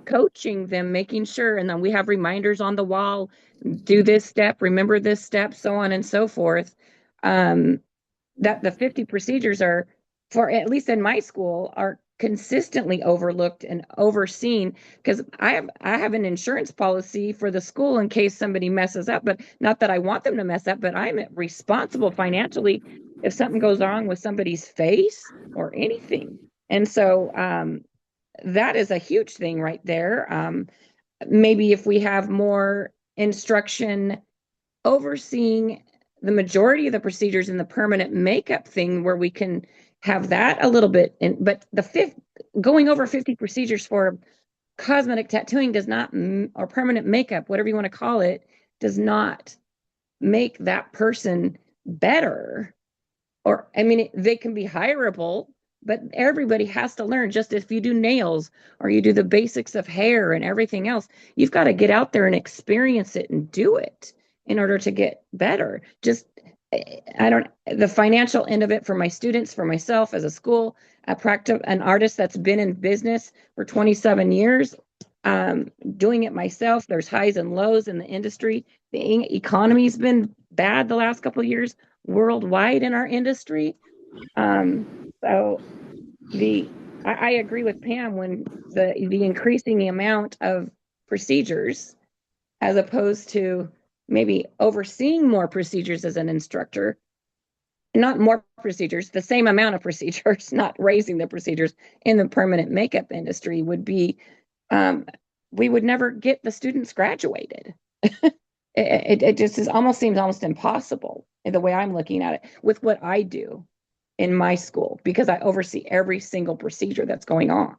coaching them, making sure, and then we have reminders on the wall, do this step, remember this step, so on and so forth. That the 50 procedures are, for at least in my school, are consistently overlooked and overseen, because I have an insurance policy for the school in case somebody messes up, but not that I want them to mess up, but I'm responsible financially if something goes wrong with somebody's face or anything. And so that is a huge thing right there. Maybe if we have more instruction overseeing the majority of the procedures in the permanent makeup thing, where we can have that a little bit. But going over 50 procedures for cosmetic tattooing does not, or permanent makeup, whatever you want to call it, does not make that person better. Or, I mean, they can be hireable, but everybody has to learn. Just if you do nails or you do the basics of hair and everything else, you've got to get out there and experience it and do it in order to get better. The financial end of it for my students, for myself as a school, an artist that's been in business for 27 years, doing it myself. There's highs and lows in the industry. The economy's been bad the last couple of years worldwide in our industry. So I agree with Pam when the increasing amount of procedures, as opposed to maybe overseeing more procedures as an instructor, not more procedures, the same amount of procedures, not raising the procedures in the permanent makeup industry, would be, we would never get the students graduated. It just seems almost impossible in the way I'm looking at it with what I do in my school, because I oversee every single procedure that's going on.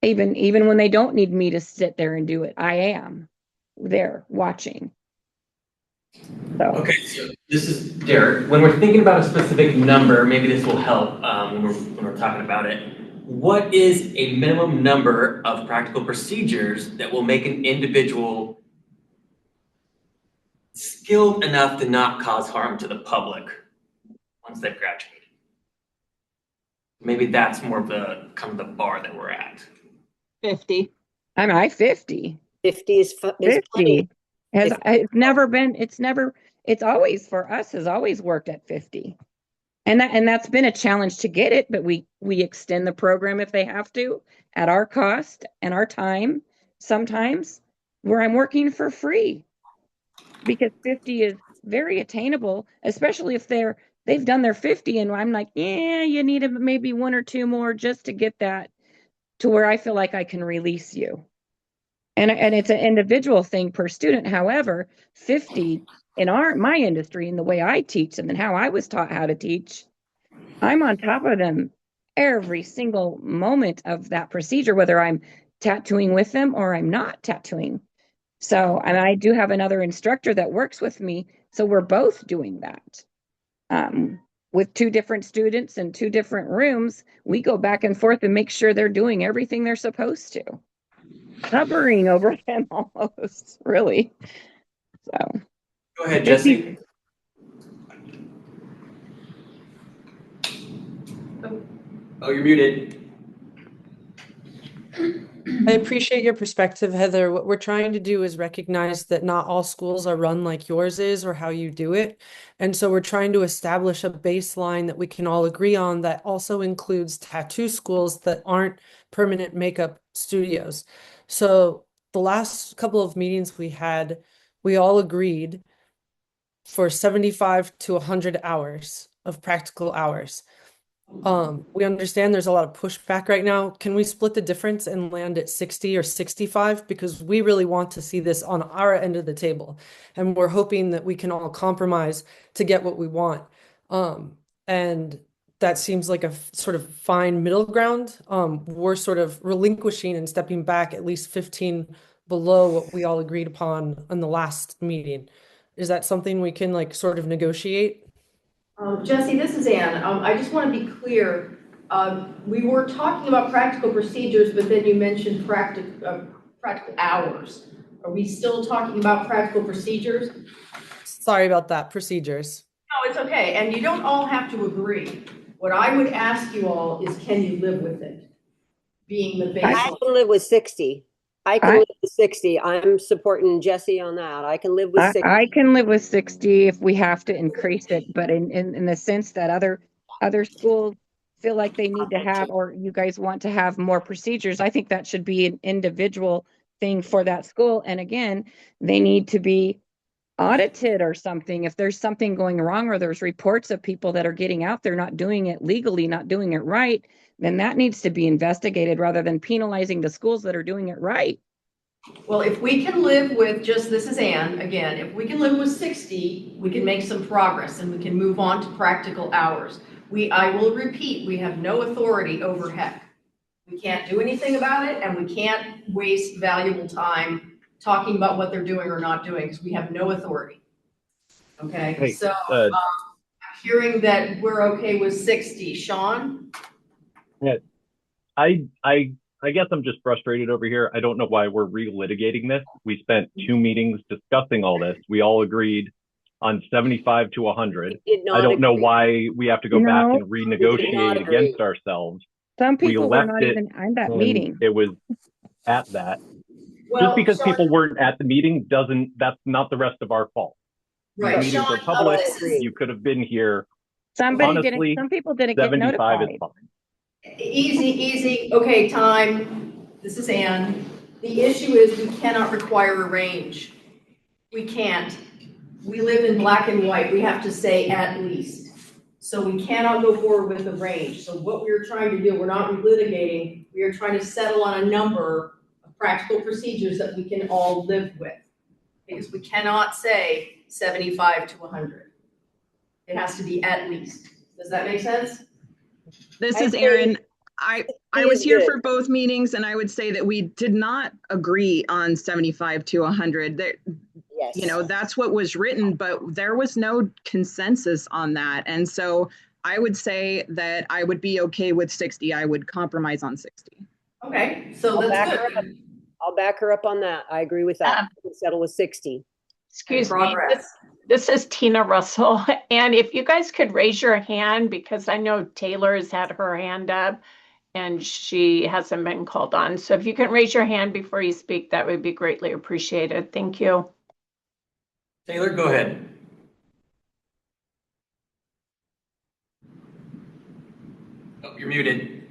Even when they don't need me to sit there and do it, I am there watching. So. Okay, so this is Derek. When we're thinking about a specific number, maybe this will help when we're talking about it. What is a minimum number of practical procedures that will make an individual skilled enough to not cause harm to the public? once they've graduated. Maybe that's more of the kind of the bar that we're at. 50. I'm 50. 50 is 50 plenty. it's always for us has always worked at 50. And that's been a challenge to get it, but we extend the program if they have to at our cost and our time sometimes, where I'm working for free, because 50 is very attainable, especially if they've done their 50 and I'm like, yeah, you need maybe one or two more just to get that to where I feel like I can release you. And it's an individual thing per student. However, 50 in my industry and the way I teach them and how I was taught how to teach, I'm on top of them every single moment of that procedure, whether I'm tattooing with them or I'm not tattooing. So, and I do have another instructor that works with me. So we're both doing that. With two different students in two different rooms, we go back and forth and make sure they're doing everything they're supposed to. Hovering over them almost, really. So. Go ahead, Jesse. Oh, you're muted. I appreciate your perspective, Heather. What we're trying to do is recognize that not all schools are run like yours is or how you do it. And so we're trying to establish a baseline that we can all agree on that also includes tattoo schools that aren't permanent makeup studios. So the last couple of meetings we had, we all agreed for 75 to 100 hours of practical hours. We understand there's a lot of pushback right now. Can we split the difference and land at 60 or 65? Because we really want to see this on our end of the table. And we're hoping that we can all compromise to get what we want. And that seems like a sort of fine middle ground. We're sort of relinquishing and stepping back at least 15 below what we all agreed upon in the last meeting. Is that something we can like sort of negotiate? Jesse, this is Ann. I just want to be clear. We were talking about practical procedures, but then you mentioned practical hours. Are we still talking about practical procedures? Sorry about that. Procedures. No, it's okay. And you don't all have to agree. What I would ask you all is, can you live with it? Being the baseline. I can live with 60. I can live with 60. I'm supporting Jesse on that. I can live with 60. I can live with 60 if we have to increase it, but in the sense that other schools feel like they need to have, or you guys want to have more procedures, I think that should be an individual thing for that school. And again, they need to be audited or something. If there's something going wrong or there's reports of people that are getting out there not doing it legally, not doing it right, then that needs to be investigated rather than penalizing the schools that are doing it right. Well, if we can live with this is Ann, again, if we can live with 60, we can make some progress and we can move on to practical hours. I will repeat, we have no authority over HEC. We can't do anything about it, and we can't waste valuable time talking about what they're doing or not doing because we have no authority. Okay, Hey, so I'm hearing that we're okay with 60. Sean? Yeah, I guess I'm just frustrated over here. I don't know why we're relitigating this. We spent 2 meetings discussing all this. We all agreed on 75 to 100. I don't know why we have to go back and renegotiate against ourselves. Some people we were left not it even at that and meeting. It was at that. Well, just because Sean, people weren't at the meeting that's not the rest of our fault. Right, These meetings Sean, are public. this is, You could have been here. Some people didn't get 75 notified. is fine. Easy. Okay, time. This is Ann. The issue is we cannot require a range. We can't. We live in black and white. We have to say at least. So we cannot go forward with a range. So what we're trying to do, we're not relitigating. We are trying to settle on a number of practical procedures that we can all live with. Because we cannot say 75 to 100. It has to be at least. Does that make sense? This is Erin. I was here for both meetings, and I would say that we did not agree on 75 to 100. That, yes. You know, that's what was written, but there was no consensus on that. And so I would say that I would be okay with 60. I would compromise on 60. Okay, so that's good. I'll back her up on that. I agree with that. We can settle with 60. Excuse me. This is Tina Russell. And if you guys could raise your hand, because I know Taylor has had her hand up and she hasn't been called on. So if you can raise your hand before you speak, that would be greatly appreciated. Thank you. Taylor, go ahead. Oh, you're muted.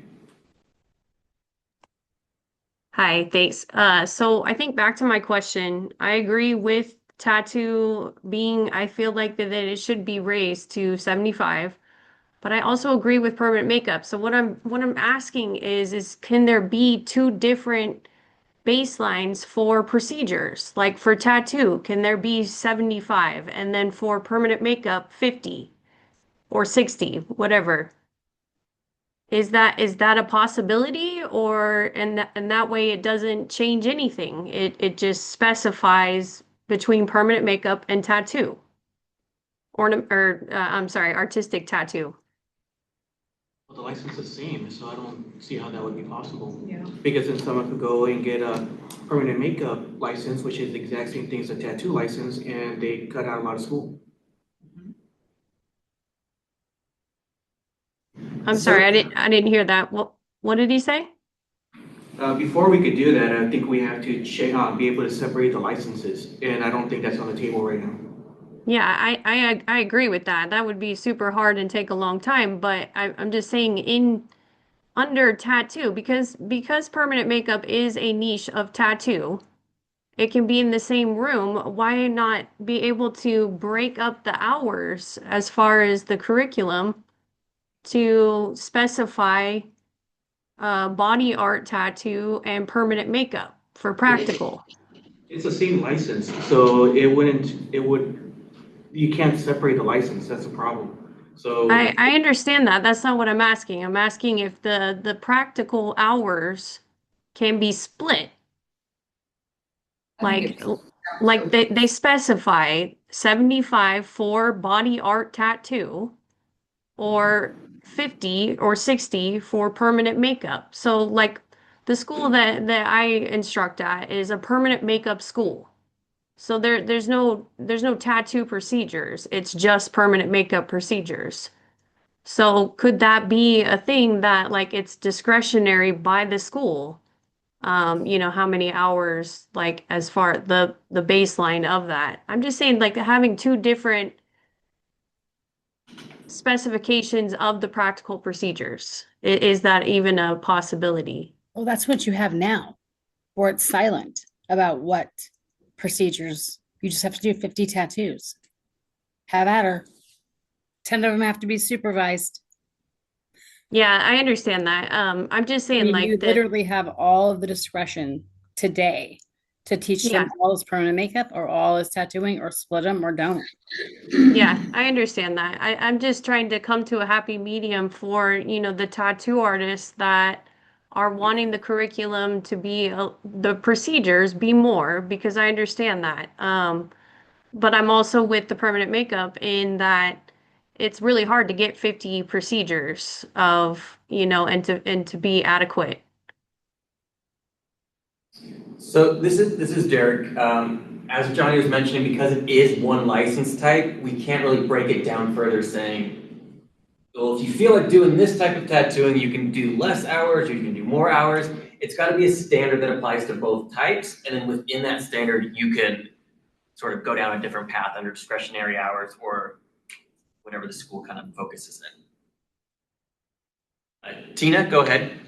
Hi, thanks. So I think back to my question, I agree with tattoo being, I feel like that it should be raised to 75, but I also agree with permanent makeup. So what I'm asking is can there be two different baselines for procedures? Like for tattoo, can there be 75 and then for permanent makeup 50 or 60, whatever? Is that a possibility, or and that way it doesn't change anything? It just specifies between permanent makeup and tattoo, or I'm sorry, artistic tattoo. Well, the license is the same, so I don't see how that would be possible. Yeah. Because then someone could go and get a permanent makeup license, which is the exact same thing as a tattoo license, and they cut out a lot of school. I'm sorry, I didn't hear that. What did he say? Before we could do that, I think we have to be able to separate the licenses, and I don't think that's on the table right now. Yeah, I agree with that. That would be super hard and take a long time, but I'm just saying in under tattoo, because permanent makeup is a niche of tattoo, it can be in the same room. Why not be able to break up the hours as far as the curriculum to specify body art tattoo and permanent makeup for practical? It's the same license, so you can't separate the license, that's a problem. So, I understand that. That's not what I'm asking. I'm asking if the practical hours can be split. Like like they specify 75 for body art tattoo or 50 or 60 for permanent makeup. So like the school that I instruct at is a permanent makeup school. So there's no tattoo procedures. It's just permanent makeup procedures. So could that be a thing that like it's discretionary by the school? How many hours, like as far the baseline of that. I'm just saying like having two different specifications of the practical procedures. Is that even a possibility? Well, that's what you have now, or it's silent about what procedures. You just have to do 50 tattoos. Have at her. 10 of them have to be supervised. Yeah, I understand that. I'm just I saying mean, you like that. literally have all of the discretion today to teach them Yeah. all as permanent makeup or all as tattooing or split them or don't. Yeah, I understand that. I'm just trying to come to a happy medium for, the tattoo artists that are wanting the curriculum to be, the procedures be more, because I understand that. But I'm also with the permanent makeup in that it's really hard to get 50 procedures and to be adequate. So this is Derek. As Johnny was mentioning, because it is one license type, we can't really break it down further saying, well, if you feel like doing this type of tattooing, you can do less hours or you can do more hours. It's got to be a standard that applies to both types. And then within that standard, you can sort of go down a different path under discretionary hours or whatever the school kind of focuses in. Tina, go ahead.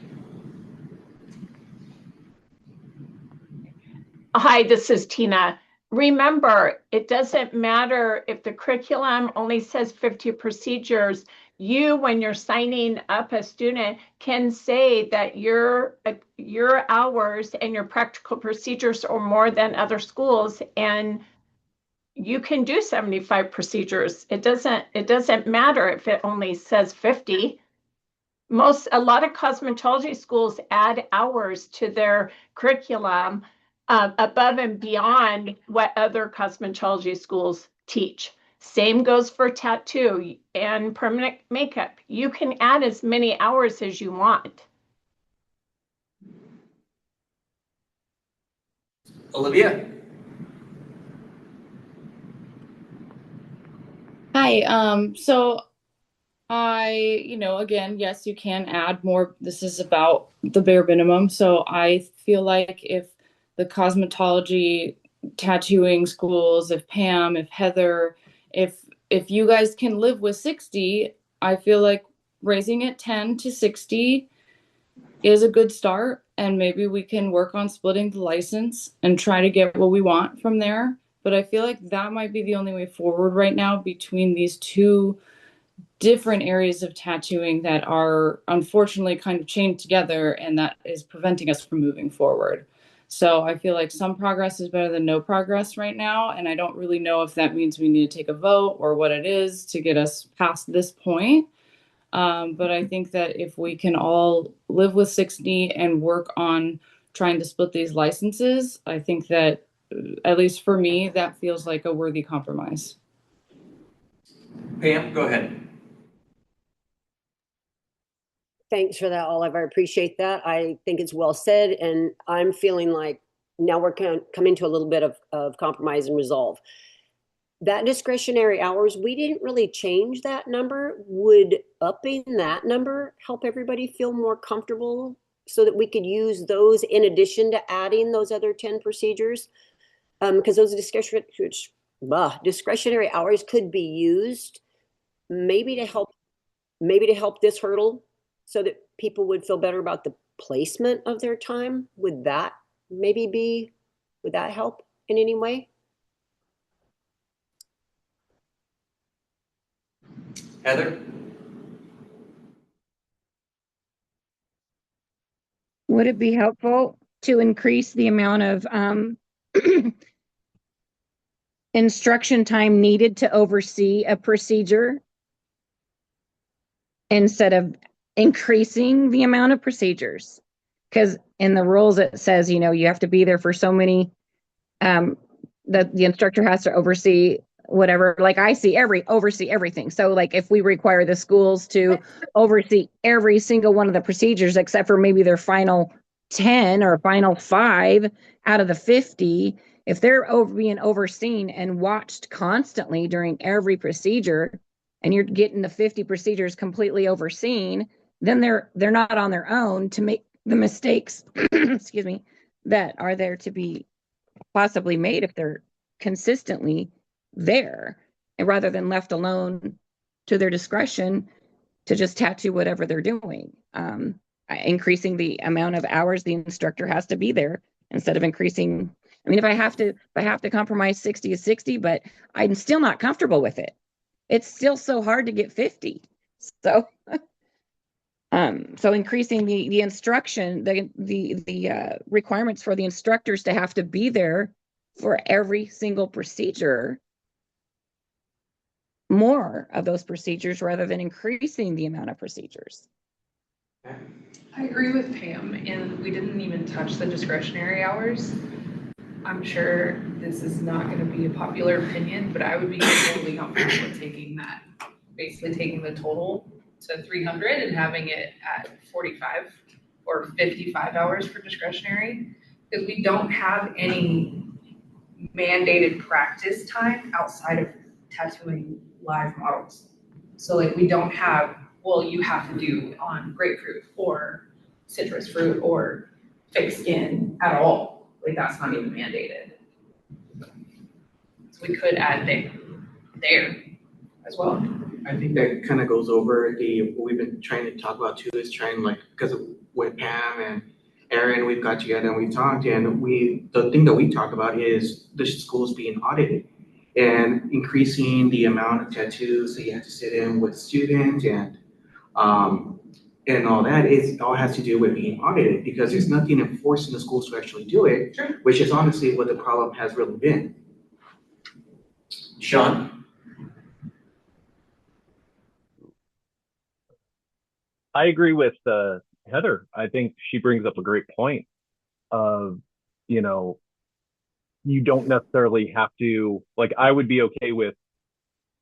Hi, this is Tina. Remember, it doesn't matter if the curriculum only says 50 procedures. You, when you're signing up a student, can say that your hours and your practical procedures are more than other schools, and you can do 75 procedures. It doesn't matter if it only says 50. A lot of cosmetology schools add hours to their curriculum above and beyond what other cosmetology schools teach. Same goes for tattoo and permanent makeup. You can add as many hours as you want. Olivia? Hi. So again, yes, you can add more. This is about the bare minimum. So I feel like if the cosmetology, tattooing schools, if Pam, if Heather, if you guys can live with 60, I feel like raising it 10 to 60 is a good start, and maybe we can work on splitting the license and try to get what we want from there. But I feel like that might be the only way forward right now between these two different areas of tattooing that are unfortunately kind of chained together, and that is preventing us from moving forward. So I feel like some progress is better than no progress right now, and I don't really know if that means we need to take a vote or what it is to get us past this point. But I think that if we can all live with 60 and work on trying to split these licenses, I think that, at least for me, that feels like a worthy compromise. Pam, go ahead. Thanks for that, Olive. I appreciate that. I think it's well said, and I'm feeling like now we're coming to a little bit of compromise and resolve. That discretionary hours, we didn't really change that number. Would upping that number help everybody feel more comfortable so that we could use those in addition to adding those other 10 procedures? Because those discretionary hours could be used maybe to help this hurdle so that people would feel better about the placement of their time. Would that help in any way? Heather? Would it be helpful to increase the amount of instruction time needed to oversee a procedure instead of increasing the amount of procedures? Because in the rules it says, you have to be there for so many, that the instructor has to oversee whatever. Like oversee everything. So like if we require the schools to oversee every single one of the procedures except for maybe their final 10 or final 5 out of the 50, if they're being overseen and watched constantly during every procedure, and you're getting the 50 procedures completely overseen, then they're not on their own to make the mistakes excuse me, that are there to be possibly made if they're consistently there, and rather than left alone to their discretion to just tattoo whatever they're doing. Increasing the amount of hours the instructor has to be there instead of increasing. I mean, if I have to compromise 60 is 60, but I'm still not comfortable with it. It's still so hard to get 50. So so increasing the instruction, the requirements for the instructors to have to be there for every single procedure, more of those procedures rather than increasing the amount of procedures. I agree with Pam, and we didn't even touch the discretionary hours. I'm sure this is not going to be a popular opinion, but I would be totally comfortable with taking that, basically taking the total to 300 and having it at 45 or 55 hours for discretionary, because we don't have any mandated practice time outside of tattooing live models. So like we don't have, well, you have to do on grapefruit or citrus fruit or fake skin at all. Like that's not even mandated. So we could add there as well. I think that kind of goes over what we've been trying to talk about too, is trying because with Pam and Aaron, we've got together and we talked, and the thing that we talk about is the schools being audited and increasing the amount of tattoos that you have to sit in with students and all that. It all has to do with being audited because there's nothing enforcing the schools to actually do it, sure, which is honestly what the problem has really been. Sean? I agree with Heather. I think she brings up a great point of, you don't necessarily have to, like, I would be okay with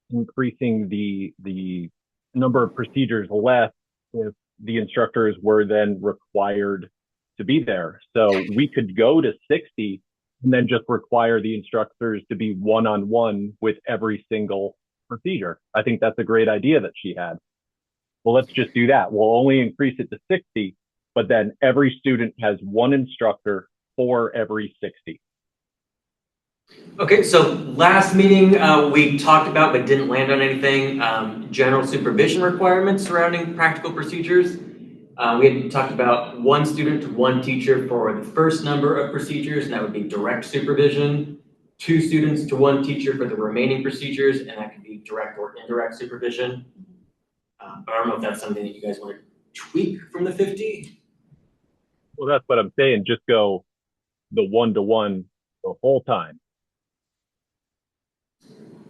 increasing the number of procedures less if the instructors were then required to be there. So we could go to 60 and then just require the instructors to be one-on-one with every single procedure. I think that's a great idea that she had. Well, let's just do that. We'll only increase it to 60, but then every student has one instructor for every 60. Okay, so last meeting we talked about but didn't land on anything, general supervision requirements surrounding practical procedures. We had talked about one student to one teacher for the first number of procedures, and that would be direct supervision. 2 students to 1 teacher for the remaining procedures, and that could be direct or indirect supervision. But I don't know if that's something that you guys want to tweak from the 50. Well, that's what I'm saying. Just go the 1-to-1 the whole time.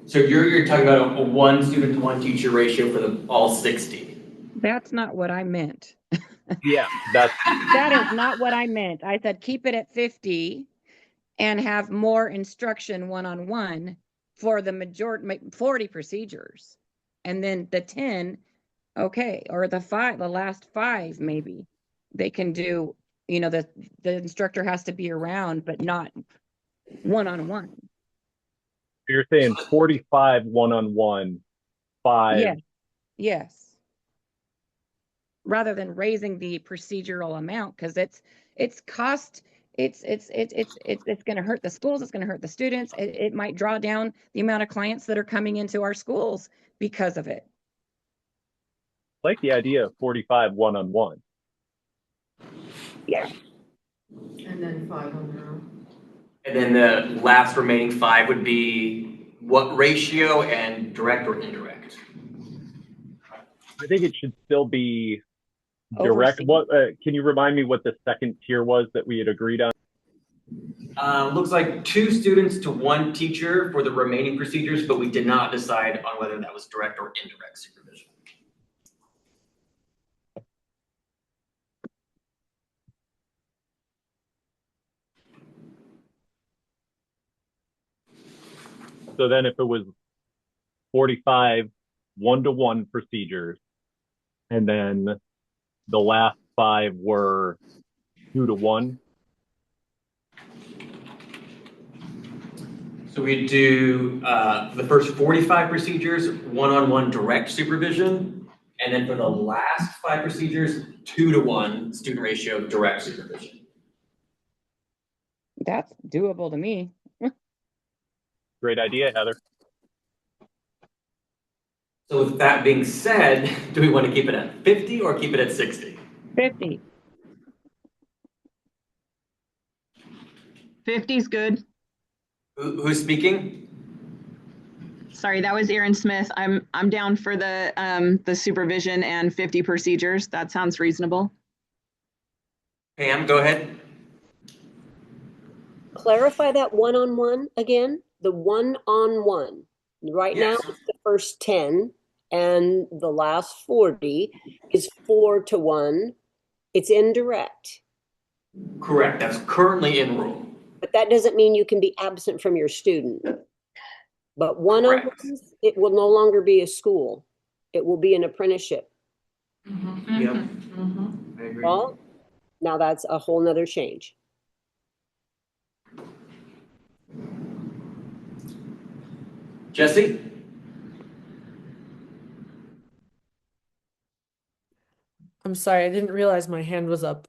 So you're talking about a 1 student to 1 teacher ratio for all 60. That's not what I meant. Yeah, that is not what I meant. I said keep it at 50 and have more instruction one-on-one for the majority 40 procedures. And then the 10, okay, or the last 5 maybe. They can do, the instructor has to be around, but not one-on-one. You're saying 45 one-on-one, 5. Yes. Rather than raising the procedural amount, because it's cost, it's going to hurt the schools, it's going to hurt the students. It might draw down the amount of clients that are coming into our schools because of it. I like the idea of 45 one-on-one. Yeah. And then 5 on their own. And then the last remaining 5 would be what ratio and direct or indirect? I think it should still be direct. What can you remind me what the second tier was that we had agreed on? Looks like 2 students to 1 teacher for the remaining procedures, but we did not decide on whether that was direct or indirect supervision. So then if it was 45 1-to-1 procedures, and then the last 5 were 2-to-1. So we do the first 45 procedures, one-on-one direct supervision, and then for the last 5 procedures, 2-to-1 student ratio direct supervision. That's doable to me. Great idea, Heather. So with that being said, do we want to keep it at 50 or keep it at 60? 50. 50 is good. Who's speaking? Sorry, that was Erin Smith. I'm down for the supervision and 50 procedures. That sounds reasonable. Pam, go ahead. Clarify that one-on-one again. The one-on-one. Right now, it's the first 10, and the last 40 is 4-to-1. It's indirect. Correct. That's currently in rule. But that doesn't mean you can be absent from your student. But one-on-ones, it will no longer be a school. It will be an apprenticeship. Mm-hmm. Yep. Mm-hmm. I agree. Well, now that's a whole nother change. Jesse? I'm sorry, I didn't realize my hand was up.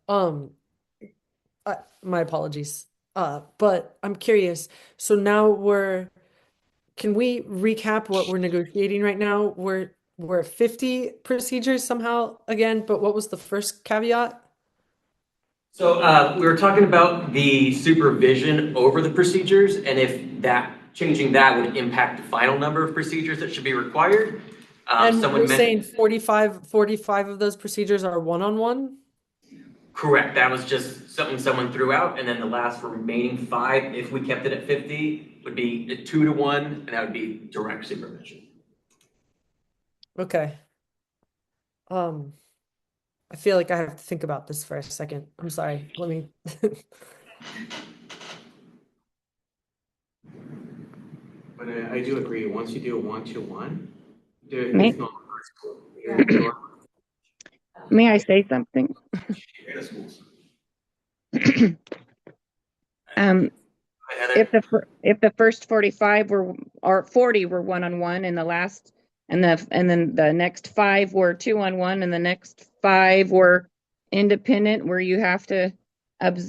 My apologies. But I'm curious. So now can we recap what we're negotiating right now? We're at 50 procedures somehow again, but what was the first caveat? So we were talking about the supervision over the procedures, and if changing that would impact the final number of procedures that should be required. And we're saying 45 of those procedures are one-on-one? Correct. That was just something someone threw out, and then the last remaining 5, if we kept it at 50, would be a 2-to-1, and that would be direct supervision. Okay. I feel like I have to think about this for a second. I'm sorry. Let me. But I do agree. Once you do a 1-to-1, May- it's not school. May I say something? Heather. If the first 45 were or 40 were one-on-one and the last and then the next 5 were two-on-one and the next 5 were independent, where you have to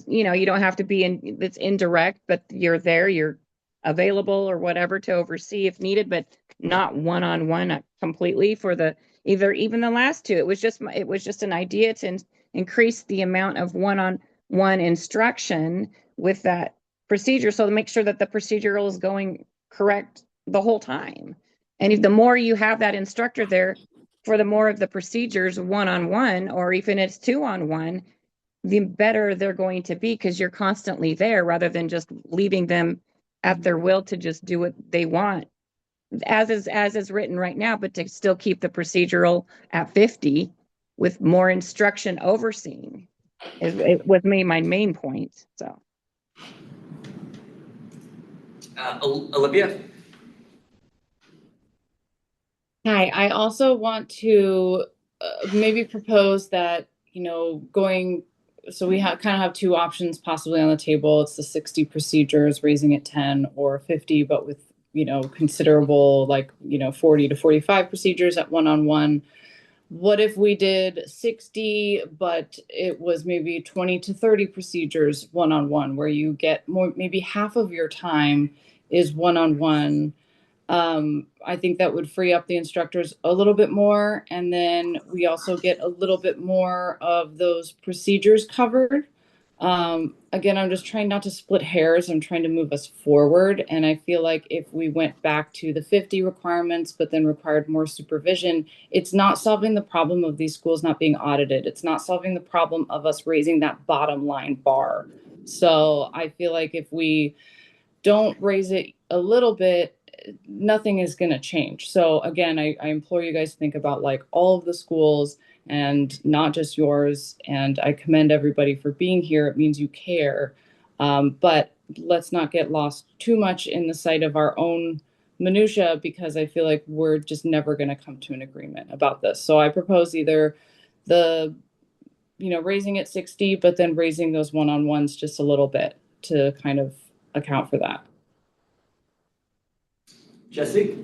you don't have to be in, it's indirect, but you're there, you're available or whatever to oversee if needed, but not one-on-one completely for the even the last two. It was just an idea to increase the amount of one-on-one instruction with that procedure, so to make sure that the procedural is going correct the whole time. And if the more you have that instructor there for the more of the procedures one-on-one, or even it's two-on-one, the better they're going to be, because you're constantly there rather than just leaving them at their will to just do what they want as is written right now, but to still keep the procedural at 50 with more instruction overseeing was my main point. So Olivia? Hi, I also want to maybe propose that, so we kind of have two options possibly on the table. It's the 60 procedures, raising it 10, or 50, but with, considerable 40 to 45 procedures at one-on-one. What if we did 60, but it was maybe 20 to 30 procedures one-on-one, where you get more, maybe half of your time is one-on-one. I think that would free up the instructors a little bit more. And then we also get a little bit more of those procedures covered. Again, I'm just trying not to split hairs. I'm trying to move us forward. And I feel like if we went back to the 50 requirements, but then required more supervision, it's not solving the problem of these schools not being audited. It's not solving the problem of us raising that bottom line bar. So I feel like if we don't raise it a little bit, nothing is going to change. So again, I implore you guys to think about all of the schools and not just yours. And I commend everybody for being here. It means you care. But let's not get lost too much in the sight of our own minutia, because I feel like we're just never going to come to an agreement about this. So I propose either the, raising it 60, but then raising those one-on-ones just a little bit to kind of account for that. Jesse?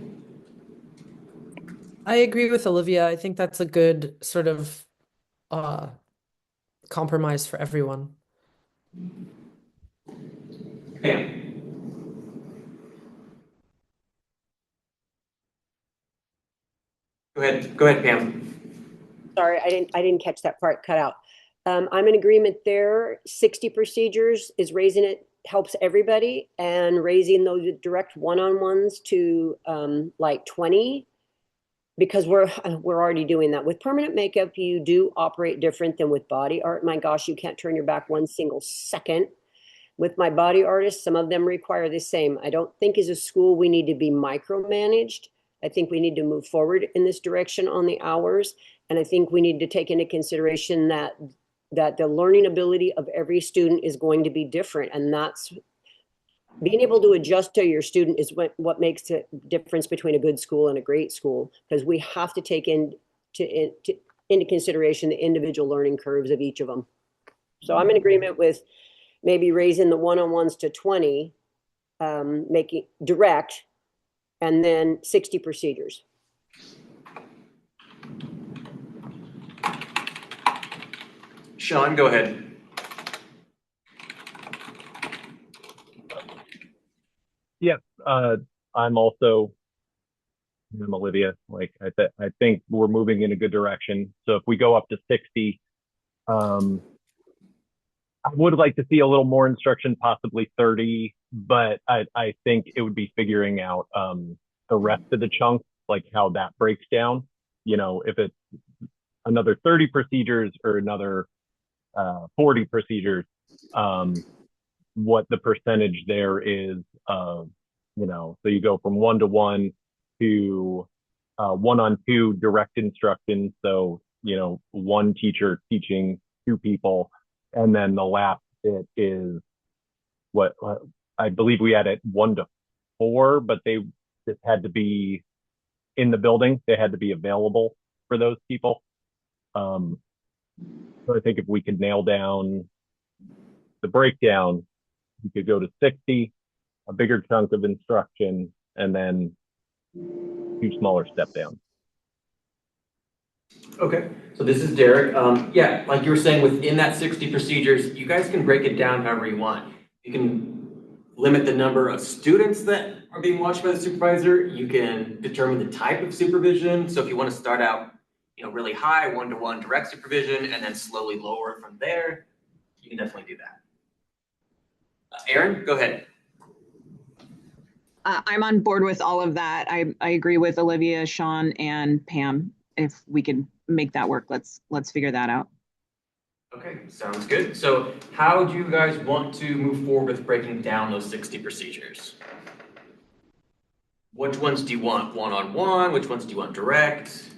I agree with Olivia. I think that's a good sort of compromise for everyone. Pam? Go ahead, Pam. Sorry, I didn't catch that part, cut out. I'm in agreement there. 60 procedures is raising it, helps everybody, and raising those direct one-on-ones to 20, because we're already doing that. With permanent makeup, you do operate different than with body art. My gosh, you can't turn your back one single second. With my body artists, some of them require the same. I don't think as a school we need to be micromanaged. I think we need to move forward in this direction on the hours. And I think we need to take into consideration that the learning ability of every student is going to be different. And that's being able to adjust to your student is what makes the difference between a good school and a great school, because we have to take into consideration the individual learning curves of each of them. So I'm in agreement with maybe raising the one-on-ones to 20, making direct, and then 60 procedures. Sean, go ahead. Yeah, I'm Olivia. I think we're moving in a good direction. So if we go up to 60, I would like to see a little more instruction, possibly 30, but I think it would be figuring out the rest of the chunk, like how that breaks down. If it's another 30 procedures or another 40 procedures, what the percentage there is of, so you go from 1-to-1 to 1-on-2 direct instruction. So, one teacher teaching 2 people. And then the last bit is what I believe we had at 1-to-4, but they just had to be in the building. They had to be available for those people. So I think if we could nail down the breakdown, we could go to 60 a bigger chunk of instruction, and then 2 smaller step downs. Okay, so this is Derek. Yeah, like you were saying, within that 60 procedures, you guys can break it down however you want. You can limit the number of students that are being watched by the supervisor. You can determine the type of supervision. So if you want to start out, really high, one-to-one direct supervision, and then slowly lower from there, you can definitely do that. Erin, go ahead. I'm on board with all of that. I agree with Olivia, Sean, and Pam. If we can make that work, let's figure that out. Okay, sounds good. So how do you guys want to move forward with breaking down those 60 procedures? Which ones do you want one-on-one? Which ones do you want direct?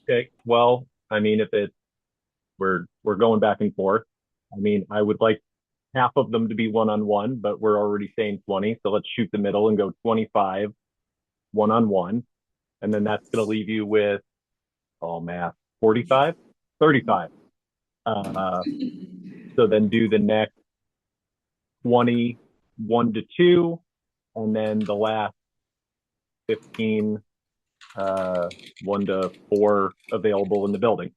Okay, well, I mean, if it's we're going back and forth. I mean, I would like half of them to be one-on-one, but we're already saying 20, so let's shoot the middle and go 25 one-on-one, and then that's going to leave you with, oh math, 45, 35. So then do the next 20 1-2, and then the last 15 1-4 available in the building.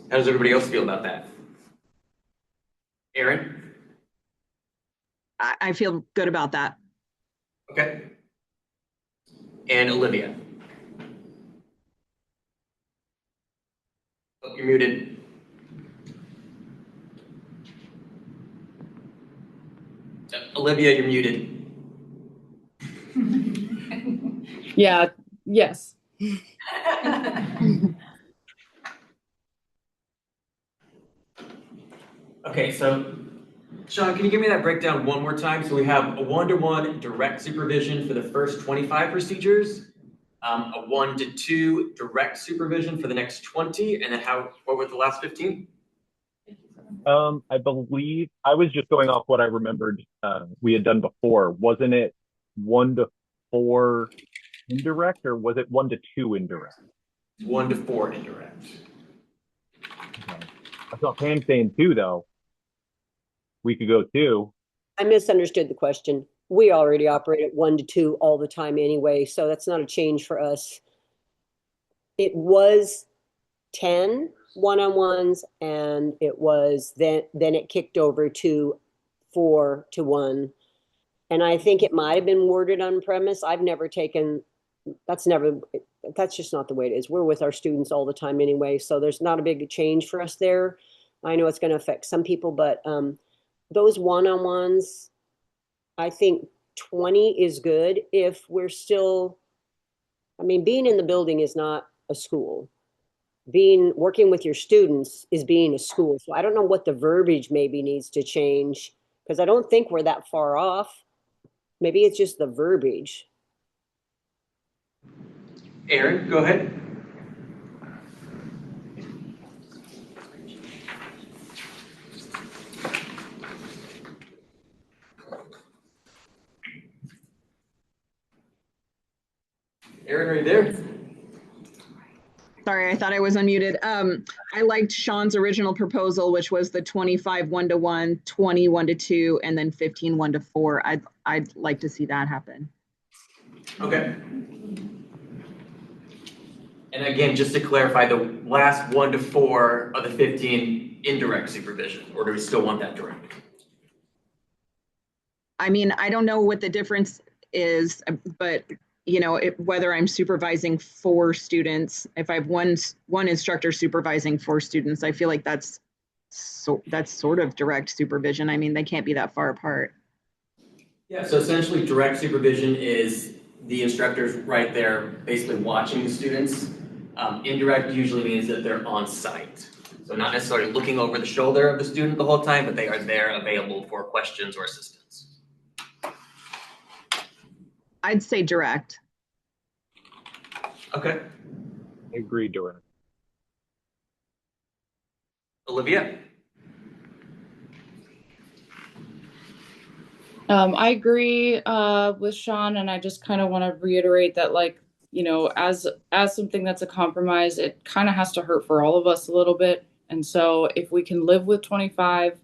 How does everybody else feel about that? Erin? I feel good about that. Okay. And Olivia? Oh, you're muted. Olivia, you're muted. Yeah, yes. Okay, so Sean, can you give me that breakdown one more time? So we have a one-to-one direct supervision for the first 25 procedures, a 1-2 direct supervision for the next 20, and then what were the last 15? I believe I was just going off what I remembered we had done before. Wasn't it 1-4 indirect, or was it 1-2 indirect? 1-4 indirect. Okay. I saw Pam saying 2, though. We could go 2. I misunderstood the question. We already operate at 1-2 all the time anyway, so that's not a change for us. It was 10 one-on-ones, and it was then it kicked over to 4-1. And I think it might have been worded on premise. I've never taken, that's just not the way it is. We're with our students all the time anyway, so there's not a big change for us there. I know it's going to affect some people, but those one-on-ones, I think 20 is good if we're still, I mean, being in the building is not a school. Working with your students is being a school. So I don't know what the verbiage maybe needs to change, because I don't think we're that far off. Maybe it's just the verbiage. Erin, go ahead. Erin, are you there? Sorry, I thought I was unmuted. I liked Sean's original proposal, which was the 25 1-1, 20 1-2, and then 15 1-4. I'd like to see that happen. Okay. And again, just to clarify, the last 1-4 of the 15 indirect supervision, or do we still want that direct? I mean, I don't know what the difference is, but whether I'm supervising 4 students, if I have one instructor supervising 4 students, I feel like that's sort of direct supervision. I mean, they can't be that far apart. Yeah, so essentially direct supervision is the instructors right there basically watching the students. Indirect usually means that they're on site. So not necessarily looking over the shoulder of the student the whole time, but they are there available for questions or assistance. I'd say direct. Okay. I agree, direct. Olivia? I agree with Sean, and I just kind of want to reiterate that, like, as something that's a compromise, it kind of has to hurt for all of us a little bit. And so if we can live with 25, if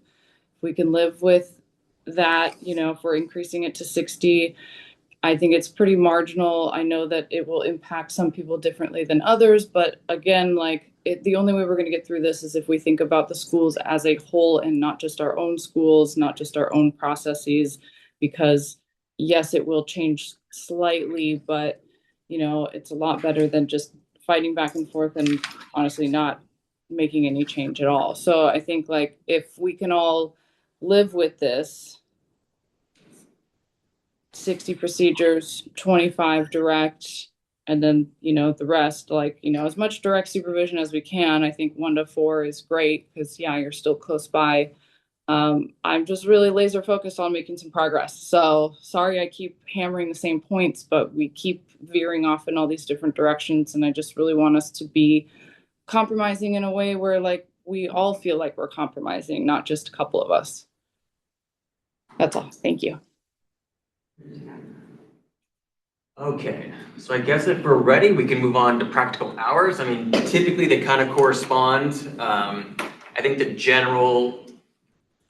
we can live with that, if we're increasing it to 60, I think it's pretty marginal. I know that it will impact some people differently than others, but again, the only way we're going to get through this is if we think about the schools as a whole and not just our own schools, not just our own processes, because yes, it will change slightly, but it's a lot better than just fighting back and forth and honestly not making any change at all. So I think if we can all live with this, 60 procedures, 25 direct, and then, the rest, as much direct supervision as we can. I think 1 to 4 is great because, you're still close by. I'm just really laser focused on making some progress. So sorry, I keep hammering the same points, but we keep veering off in all these different directions. And I just really want us to be compromising in a way where we all feel like we're compromising, not just a couple of us. That's all. Thank you. Okay, so I guess if we're ready, we can move on to practical hours. I mean, typically they kind of correspond. I think the general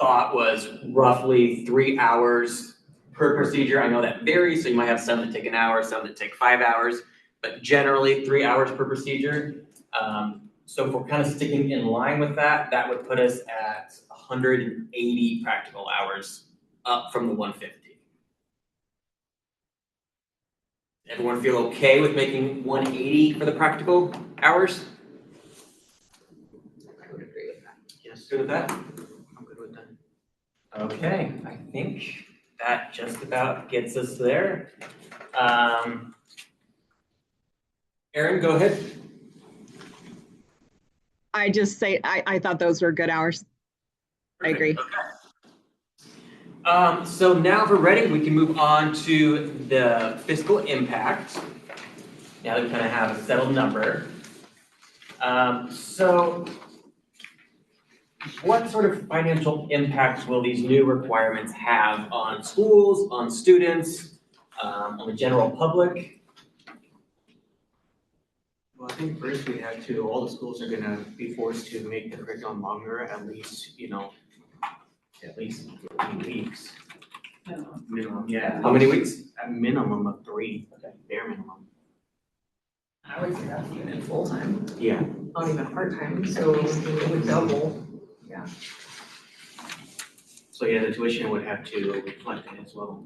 thought was roughly 3 hours per procedure. I know that varies, so you might have some that take an hour, some that take 5 hours, but generally 3 hours per procedure. So if we're kind of sticking in line with that, that would put us at 180 practical hours, up from the 150. Everyone feel okay with making 180 for the practical hours? I would agree with that. Yes, good with that? I'm good with that. Okay, I think that just about gets us there. Erin, go ahead. I just say, I thought those were good hours. I agree. Okay. So now if we're ready, we can move on to the fiscal impact. Now that we kind of have a settled number. So what sort of financial impact will these new requirements have on schools, on students, on the general public? Well, I think first we have to, all the schools are gonna be forced to make the curriculum longer, at least 3 weeks. Minimum, yeah. How many weeks? A minimum of 3, bare minimum. I would say that's even full-time, Yeah. not even part-time, so it would double, yeah. So yeah, the tuition would have to reflect it as well.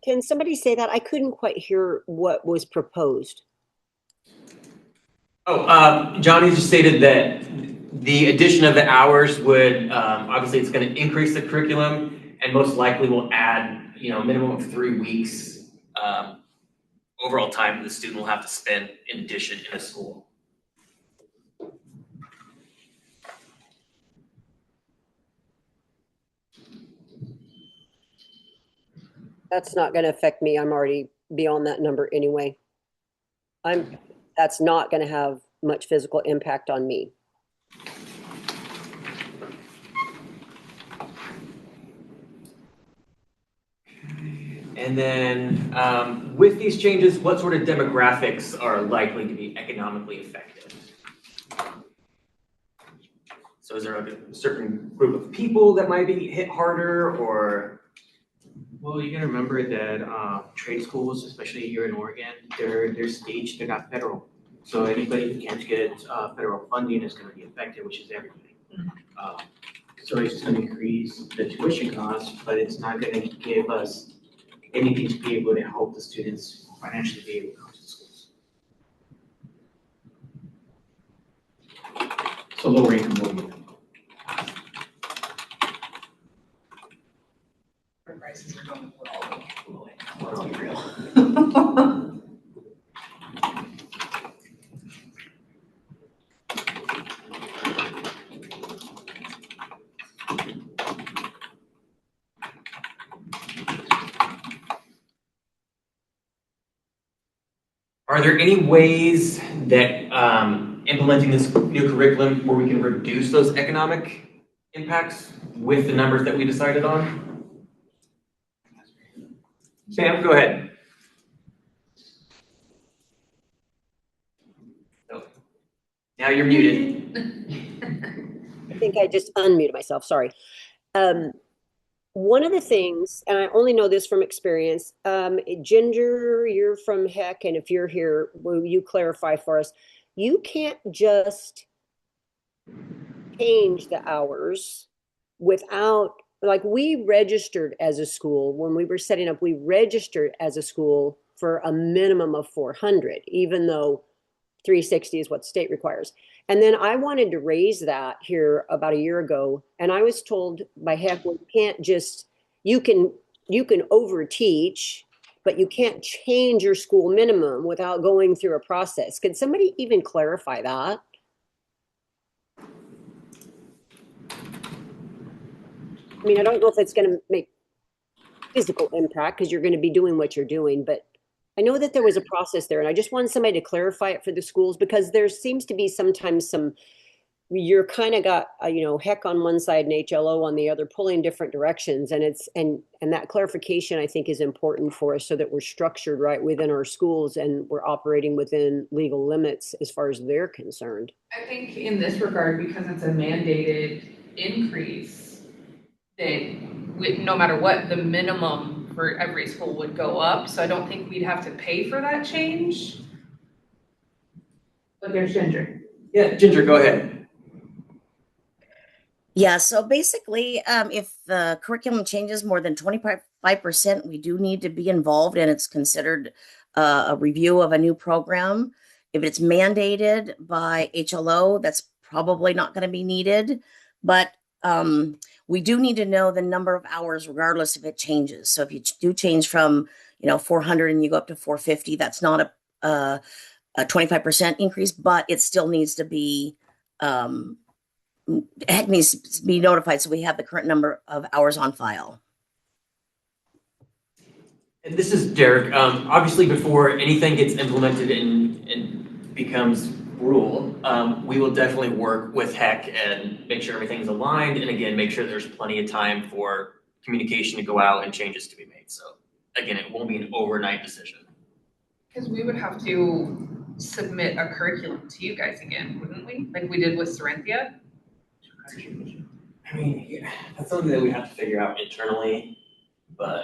Can somebody say that? I couldn't quite hear what was proposed. Oh, Johnny just stated that the addition of the hours would, obviously it's going to increase the curriculum and most likely will add, a minimum of 3 weeks overall time the student will have to spend in addition in a school. That's not going to affect me. I'm already beyond that number anyway. That's not going to have much physical impact on me. And then with these changes, what sort of demographics are likely to be economically affected? So is there a certain group of people that might be hit harder or? Well, you gotta remember that trade schools, especially here in Oregon, they're staged, they're not federal. So anybody who can't get federal funding is gonna be affected, which is everybody. So it's just gonna increase the tuition costs, but it's not gonna give us anything to be able to help the students financially be able to come to the schools. So lower income will be. Prices are going for all the real. Are there any ways that implementing this new curriculum where we can reduce those economic impacts with the numbers that we decided on? Sam, go ahead. Now you're muted. I think I just unmuted myself. Sorry. One of the things, and I only know this from experience, Ginger, you're from Heck, and if you're here, will you clarify for us? You can't just change the hours without, like, we registered as a school when we were setting up, we registered as a school for a minimum of 400, even though 360 is what the state requires. And then I wanted to raise that here about a year ago, and I was told by Heck, well, you can't just, you can overteach, but you can't change your school minimum without going through a process. Could somebody even clarify that? I mean, I don't know if it's going to make physical impact because you're going to be doing what you're doing, but I know that there was a process there, and I just wanted somebody to clarify it for the schools, because there seems to be sometimes you're kind of got, Heck on one side and HLO on the other, pulling different directions. And and that clarification, I think, is important for us so that we're structured right within our schools and we're operating within legal limits as far as they're concerned. I think in this regard, because it's a mandated increase, that no matter what, the minimum for every school would go up. So I don't think we'd have to pay for that change. But there's Ginger. Yeah, Ginger, go ahead. Yeah, so basically, if the curriculum changes more than 25%, we do need to be involved, and it's considered a review of a new program. If it's mandated by HLO, that's probably not going to be needed, but we do need to know the number of hours regardless if it changes. So if you do change from 400 and you go up to 450, that's not a 25% increase, but it still needs to be Heck needs to be notified so we have the current number of hours on file. And this is Derek. Obviously, before anything gets implemented and becomes rule, we will definitely work with Heck and make sure everything's aligned. And again, make sure there's plenty of time for communication to go out and changes to be made. So again, it won't be an overnight decision. Because we would have to submit a curriculum to you guys again, wouldn't we? Like we did with Sarenthia? I mean, yeah, that's something that we have to figure out internally, but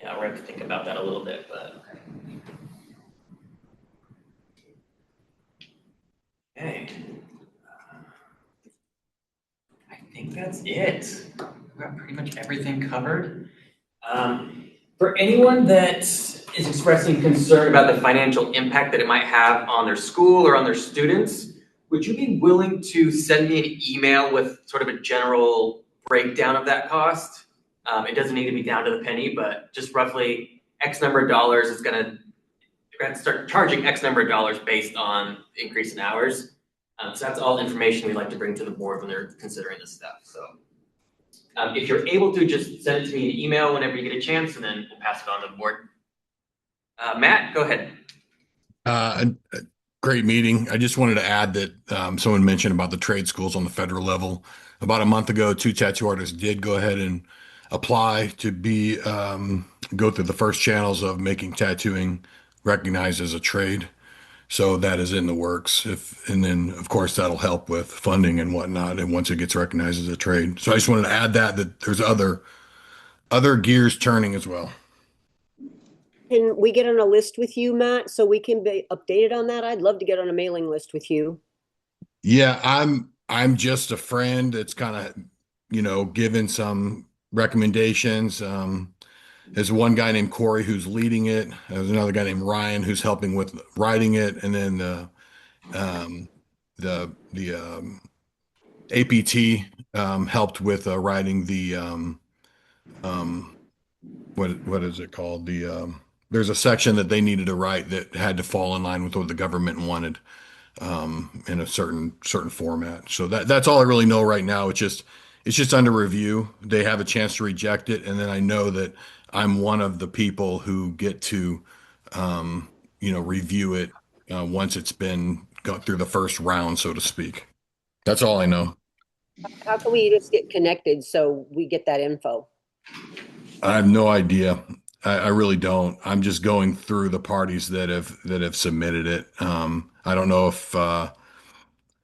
yeah, we're going to have to think about that a little bit, but okay. I think that's it. We've got pretty much everything covered. For anyone that is expressing concern about the financial impact that it might have on their school or on their students, would you be willing to send me an email with sort of a general breakdown of that cost? It doesn't need to be down to the penny, but just roughly X number of dollars is you're gonna start charging X number of dollars based on the increase in hours. So that's all information we'd like to bring to the board when they're considering this stuff. So if you're able to, just send it to me in an email whenever you get a chance, and then we'll pass it on to the board. Matt, go ahead. Great meeting. I just wanted to add that someone mentioned about the trade schools on the federal level. About a month ago, 2 tattoo artists did go ahead and apply to go through the first channels of making tattooing recognized as a trade. So that is in the works. And then of course that'll help with funding and whatnot. And once it gets recognized as a trade. So I just wanted to add that there's other gears turning as well. Can we get on a list with you, Matt, so we can be updated on that? I'd love to get on a mailing list with you. Yeah, I'm just a friend that's kind of, given some recommendations. There's one guy named Corey who's leading it. There's another guy named Ryan who's helping with writing it, and then the APT helped with writing the what is it called? There's a section that they needed to write that had to fall in line with what the government wanted in a certain format. So that's all I really know right now. It's just under review. They have a chance to reject it, and then I know that I'm one of the people who get to review it once it's been got through the first round, so to speak. That's all I know. How can we just get connected so we get that info? I have no idea. I really don't. I'm just going through the parties that have submitted it. I don't know if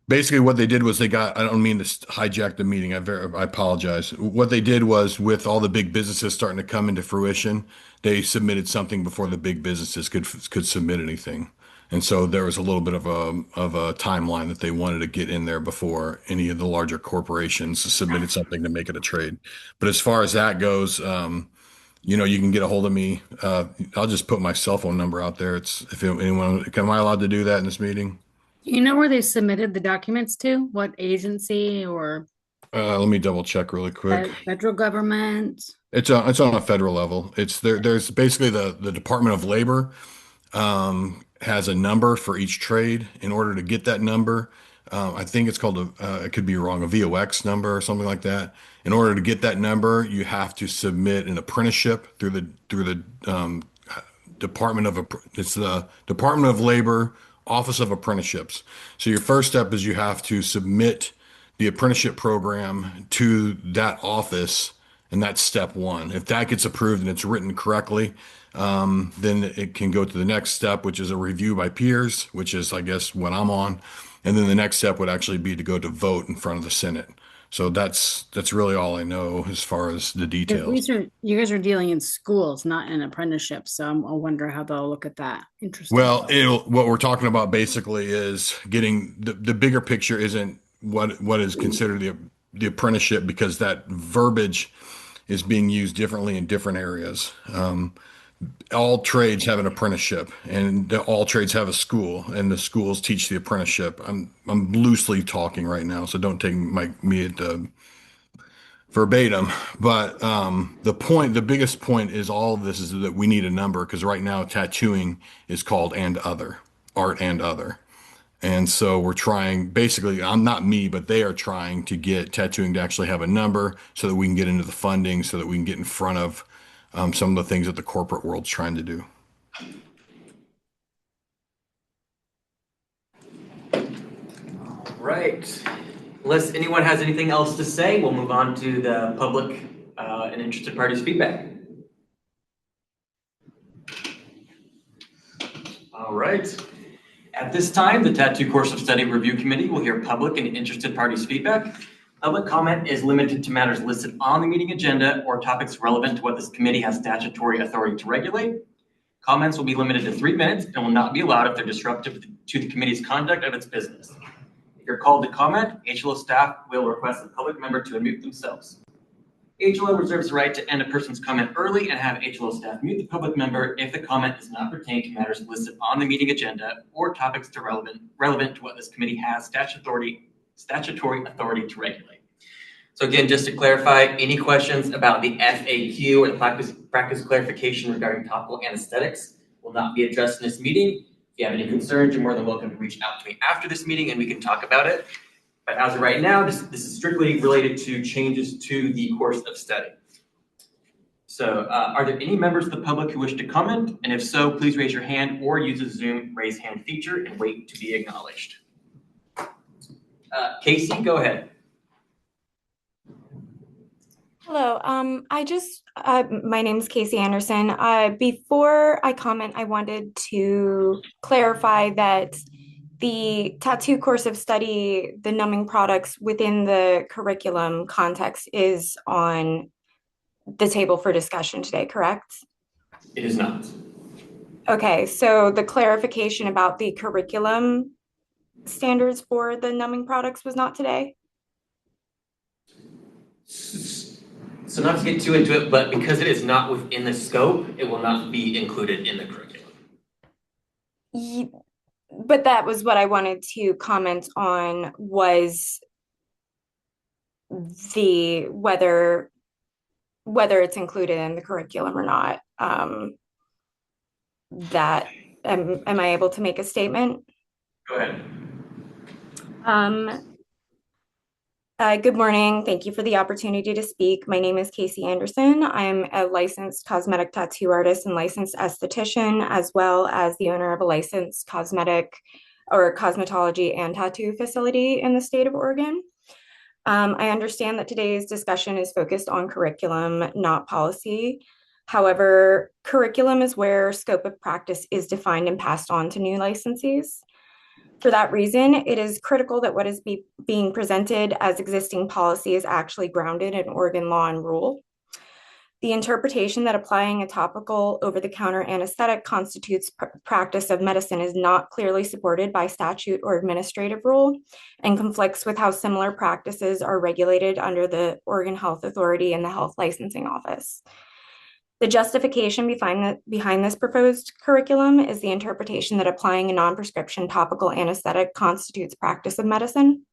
basically what they did was I don't mean to hijack the meeting. I apologize. What they did was with all the big businesses starting to come into fruition, they submitted something before the big businesses could submit anything. And so there was a little bit of a timeline that they wanted to get in there before any of the larger corporations submitted something to make it a trade. But as far as that goes, you can get a hold of me. I'll just put my cell phone number out there. It's if anyone, am I allowed to do that in this meeting? You know where they submitted the documents to? What agency or Let me double check really quick. federal government? It's on a federal level. It's there. There's basically the Department of Labor has a number for each trade. In order to get that number, I think it's called I could be wrong, a VOX number or something like that. In order to get that number, you have to submit an apprenticeship through the it's the Department of Labor Office of Apprenticeships. So your first step is you have to submit the apprenticeship program to that office, and that's step one. If that gets approved and it's written correctly, then it can go to the next step, which is a review by peers, which is, I guess, what I'm on. And then the next step would actually be to go to vote in front of the Senate. So that's really all I know as far as the details. You guys are dealing in schools, not in apprenticeships. So I wonder how they'll look at that. Interesting. Well, what we're talking about basically is getting the bigger picture isn't what is considered the apprenticeship, because that verbiage is being used differently in different areas. All trades have an apprenticeship, and all trades have a school, and the schools teach the apprenticeship. I'm loosely talking right now, so don't take me at verbatim. But the biggest point is all of this is that we need a number, because right now tattooing is called art and other. And so we're trying, basically, I'm not me, but they are trying to get tattooing to actually have a number so that we can get into the funding, so that we can get in front of some of the things that the corporate world's trying to do. Right. Unless anyone has anything else to say, we'll move on to the public and interested parties' feedback. All right. At this time, the Tattoo Course of Study Review Committee will hear public and interested parties' feedback. Public comment is limited to matters listed on the meeting agenda or topics relevant to what this committee has statutory authority to regulate. Comments will be limited to 3 minutes and will not be allowed if they're disruptive to the committee's conduct of its business. If you're called to comment, HLO staff will request a public member to unmute themselves. HLO reserves the right to end a person's comment early and have HLO staff mute the public member if the comment does not pertain to matters listed on the meeting agenda or topics relevant to what this committee has statutory authority to regulate. So again, just to clarify, any questions about the FAQ or the practice clarification regarding topical anesthetics will not be addressed in this meeting. If you have any concerns, you're more than welcome to reach out to me after this meeting and we can talk about it. But as of right now, this is strictly related to changes to the course of study. So are there any members of the public who wish to comment? And if so, please raise your hand or use the Zoom raise hand feature and wait to be acknowledged. Casey, go ahead. Hello, my name is Casey Anderson. Before I comment, I wanted to clarify that the tattoo course of study, the numbing products within the curriculum context is on the table for discussion today, correct? It is not. Okay, so the clarification about the curriculum standards for the numbing products was not today? So not to get too into it, but because it is not within the scope, it will not be included in the curriculum. But that was what I wanted to comment on, was the whether it's included in the curriculum or not. That am I able to make a statement? Go ahead. Good morning. Thank you for the opportunity to speak. My name is Casey Anderson. I'm a licensed cosmetic tattoo artist and licensed esthetician, as well as the owner of a licensed cosmetic or cosmetology and tattoo facility in the state of Oregon. I understand that today's discussion is focused on curriculum, not policy. However, curriculum is where scope of practice is defined and passed on to new licensees. For that reason, it is critical that what is being presented as existing policy is actually grounded in Oregon law and rule. The interpretation that applying a topical over-the-counter anesthetic constitutes practice of medicine is not clearly supported by statute or administrative rule and conflicts with how similar practices are regulated under the Oregon Health Authority and the Health Licensing Office. The justification behind this proposed curriculum is the interpretation that applying a non-prescription topical anesthetic constitutes practice of medicine.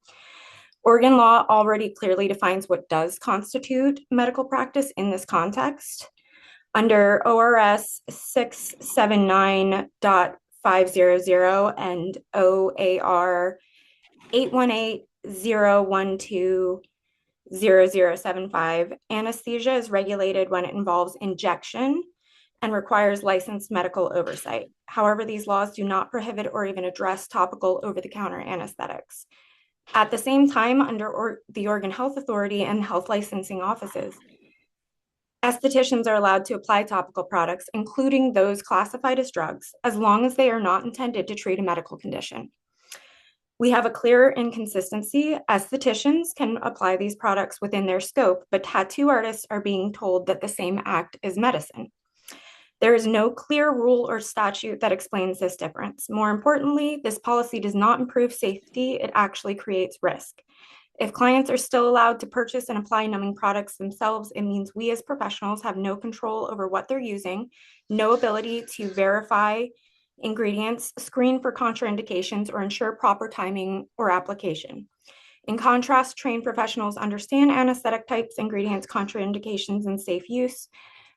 Oregon law already clearly defines what does constitute medical practice in this context. Under ORS 679.500 and OAR 818.012.0075, anesthesia is regulated when it involves injection and requires licensed medical oversight. However, these laws do not prohibit or even address topical over-the-counter anesthetics. At the same time, under the Oregon Health Authority and health licensing offices, estheticians are allowed to apply topical products, including those classified as drugs, as long as they are not intended to treat a medical condition. We have a clear inconsistency. Estheticians can apply these products within their scope, but tattoo artists are being told that the same act is medicine. There is no clear rule or statute that explains this difference. More importantly, this policy does not improve safety, it actually creates risk. If clients are still allowed to purchase and apply numbing products themselves, it means we as professionals have no control over what they're using, no ability to verify ingredients, screen for contraindications, or ensure proper timing or application. In contrast, trained professionals understand anesthetic types, ingredients, contraindications, and safe use.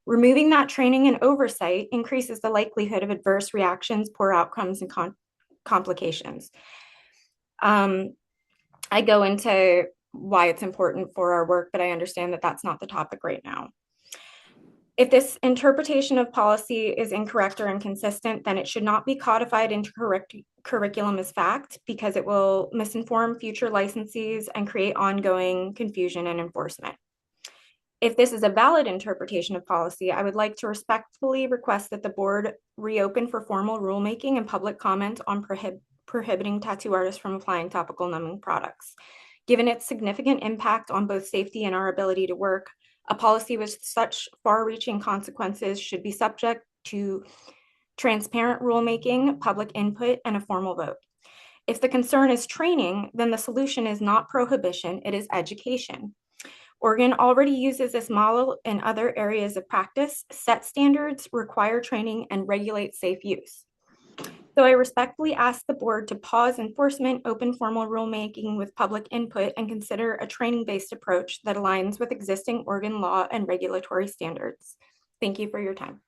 Removing that training and oversight increases the likelihood of adverse reactions, poor outcomes, and complications. I go into why it's important for our work, but I understand that that's not the topic right now. If this interpretation of policy is incorrect or inconsistent, then it should not be codified into curriculum as fact, because it will misinform future licensees and create ongoing confusion and enforcement. If this is a valid interpretation of policy, I would like to respectfully request that the board reopen for formal rulemaking and public comment on prohibiting tattoo artists from applying topical numbing products. Given its significant impact on both safety and our ability to work, a policy with such far-reaching consequences should be subject to transparent rulemaking, public input, and a formal vote. If the concern is training, then the solution is not prohibition, it is education. Oregon already uses this model in other areas of practice, set standards, require training, and regulate safe use. So I respectfully ask the board to pause enforcement, open formal rulemaking with public input, and consider a training-based approach that aligns with existing Oregon law and regulatory standards. Thank you for your time.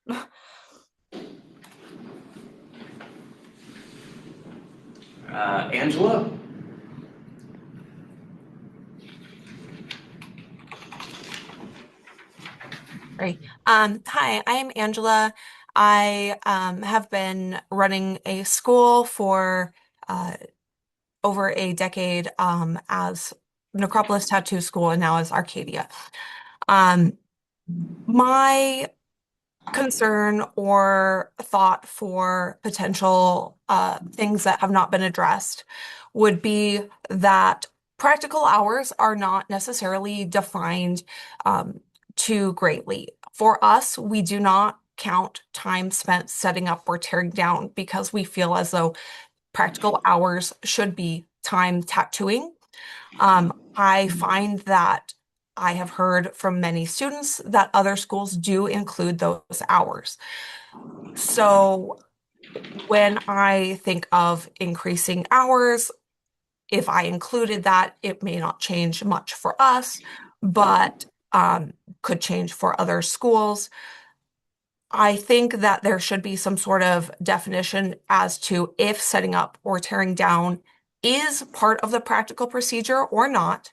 Angela? Great. Hi, I am Angela. I have been running a school for over a decade as Necropolis Tattoo School and now as Arcadia. My concern or thought for potential things that have not been addressed would be that practical hours are not necessarily defined too greatly. For us, we do not count time spent setting up or tearing down because we feel as though practical hours should be time tattooing. I find that I have heard from many students that other schools do include those hours. So when I think of increasing hours, if I included that, it may not change much for us, but could change for other schools. I think that there should be some sort of definition as to if setting up or tearing down is part of the practical procedure or not.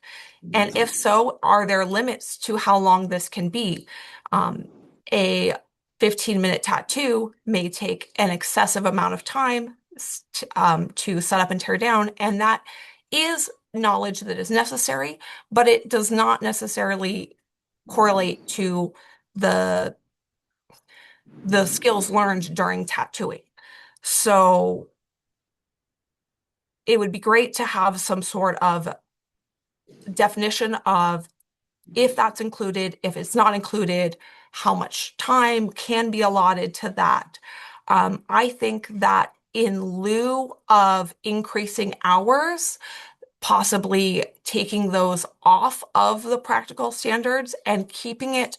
And if so, are there limits to how long this can be? A 15-minute tattoo may take an excessive amount of time to set up and tear down, and that is knowledge that is necessary, but it does not necessarily correlate to the skills learned during tattooing. So it would be great to have some sort of definition of if that's included, if it's not included, how much time can be allotted to that. I think that in lieu of increasing hours, possibly taking those off of the practical standards and keeping it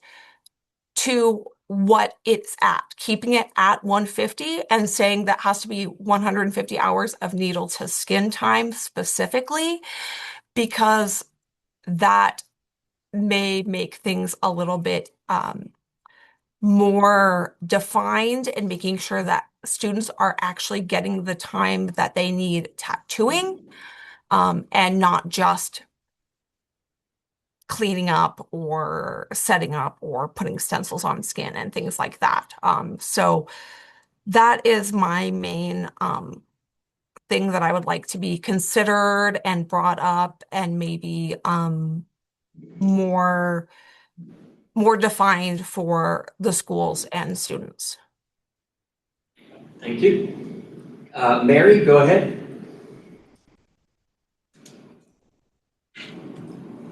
to what it's at, keeping it at 150 and saying that has to be 150 hours of needle to skin time specifically, because that may make things a little bit more defined and making sure that students are actually getting the time that they need tattooing, and not just cleaning up or setting up or putting stencils on skin and things like that. So that is my main thing that I would like to be considered and brought up, and maybe more defined for the schools and students. Thank you. Mary, go ahead.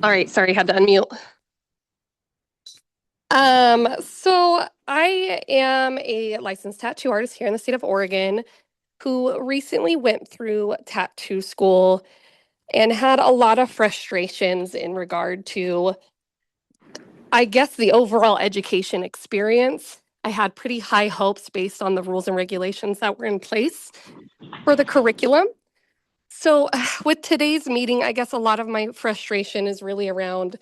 All right, sorry, had to unmute. So I am a licensed tattoo artist here in the state of Oregon who recently went through tattoo school and had a lot of frustrations in regard to, I guess, the overall education experience. I had pretty high hopes based on the rules and regulations that were in place for the curriculum. So with today's meeting, I guess a lot of my frustration is really around,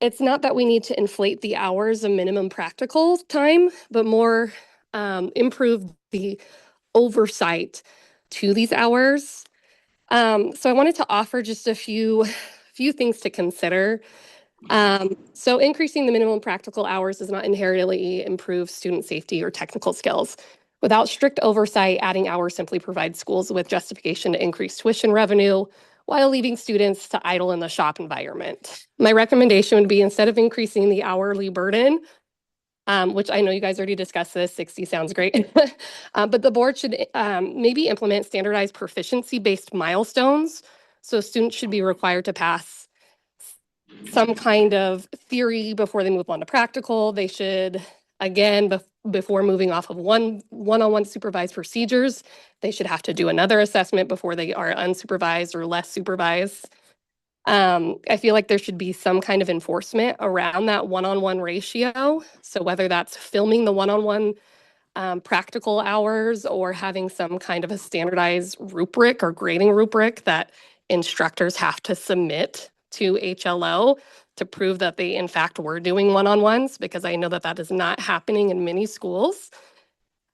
it's not that we need to inflate the hours of minimum practical time, but more improve the oversight to these hours. So I wanted to offer just a few things to consider. So increasing the minimum practical hours does not inherently improve student safety or technical skills. Without strict oversight, adding hours simply provides schools with justification to increase tuition revenue while leaving students to idle in the shop environment. My recommendation would be, instead of increasing the hourly burden, which I know you guys already discussed this, 60 sounds great, but the board should maybe implement standardized proficiency-based milestones. So students should be required to pass some kind of theory before they move on to practical. They should, again, before moving off of one-on-one supervised procedures, they should have to do another assessment before they are unsupervised or less supervised. I feel like there should be some kind of enforcement around that one-on-one ratio. So whether that's filming the one-on-one practical hours or having some kind of a standardized rubric or grading rubric that instructors have to submit to HLO to prove that they in fact were doing one-on-ones, because I know that that is not happening in many schools.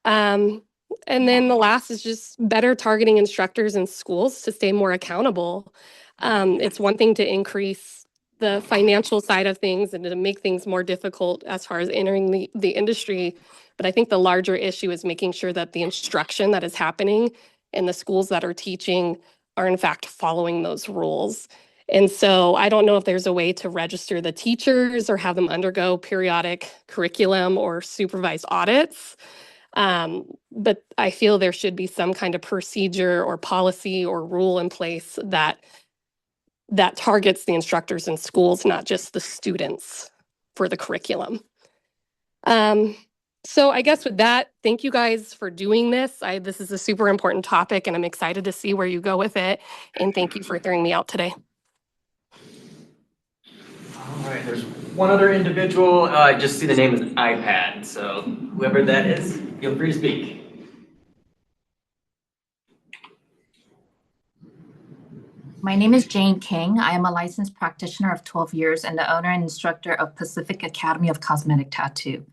And then the last is just better targeting instructors and schools to stay more accountable. It's one thing to increase the financial side of things and to make things more difficult as far as entering the industry. But I think the larger issue is making sure that the instruction that is happening in the schools that are teaching are in fact following those rules. And so I don't know if there's a way to register the teachers or have them undergo periodic curriculum or supervised audits. But I feel there should be some kind of procedure or policy or rule in place that targets the instructors in schools, not just the students, for the curriculum. So I guess with that, thank you guys for doing this. This is a super important topic and I'm excited to see where you go with it. And thank you for hearing me out today. All right, there's one other individual. I just see the name of the iPad, so whoever that is, feel free to speak. My name is Jane King. I am a licensed practitioner of 12 years and the owner and instructor of Pacific Academy of Cosmetic Tattoo.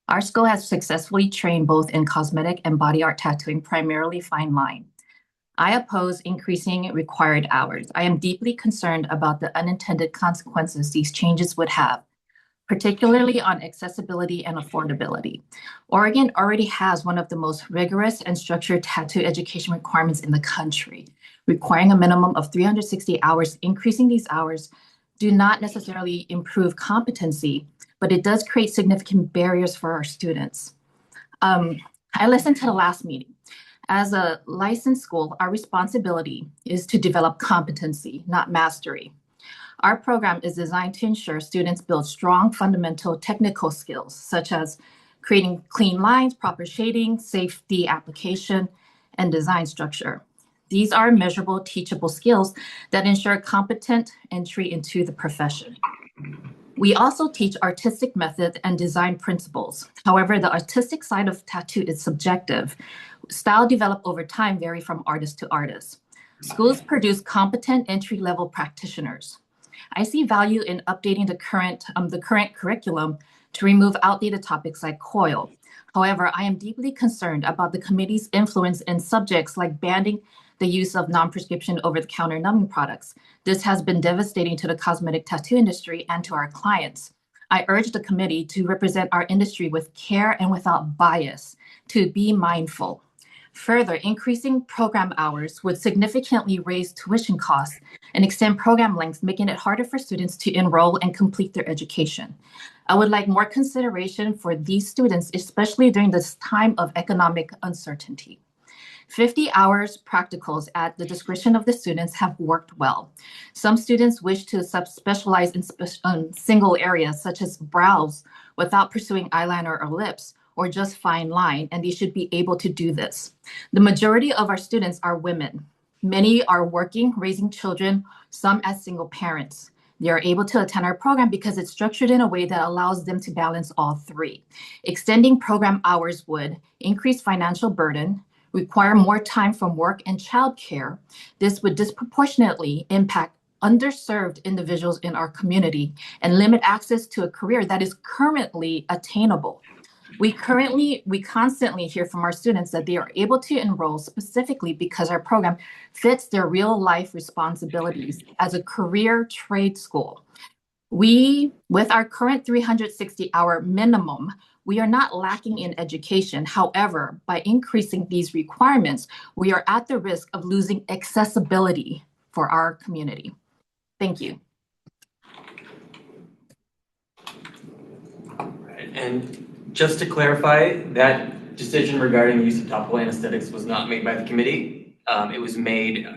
Our school has successfully trained both in cosmetic and body art tattooing, primarily fine line. I oppose increasing required hours. I am deeply concerned about the unintended consequences these changes would have, particularly on accessibility and affordability. Oregon already has one of the most rigorous and structured tattoo education requirements in the country, requiring a minimum of 360 hours. Increasing these hours do not necessarily improve competency, but it does create significant barriers for our students. I listened to the last meeting, As a licensed school, our responsibility is to develop competency, not mastery. Our program is designed to ensure students build strong fundamental technical skills, such as creating clean lines, proper shading, safety application, and design structure. These are measurable, teachable skills that ensure competent entry into the profession. We also teach artistic methods and design principles. However, the artistic side of tattoo is subjective. Style developed over time vary from artist to artist. Schools produce competent entry-level practitioners. I see value in updating the current curriculum to remove outdated topics like coil. However, I am deeply concerned about the committee's influence in subjects like banning the use of non-prescription over-the-counter numbing products. This has been devastating to the cosmetic tattoo industry and to our clients. I urge the committee to represent our industry with care and without bias, to be mindful. Further, increasing program hours would significantly raise tuition costs and extend program lengths, making it harder for students to enroll and complete their education. I would like more consideration for these students, especially during this time of economic uncertainty. 50 hours practicals at the discretion of the students have worked well. Some students wish to subspecialize in single areas such as brows without pursuing eyeliner or lips, or just fine line, and they should be able to do this. The majority of our students are women. Many are working, raising children, some as single parents. They are able to attend our program because it's structured in a way that allows them to balance all three. Extending program hours would increase financial burden, require more time from work and childcare. This would disproportionately impact underserved individuals in our community and limit access to a career that is currently attainable. We constantly hear from our students that they are able to enroll specifically because our program fits their real life responsibilities as a career trade school. With our current 360-hour minimum, we are not lacking in education. However, by increasing these requirements, we are at the risk of losing accessibility for our community. Thank you. Right. And just to clarify, that decision regarding the use of topical anesthetics was not made by the committee. It was made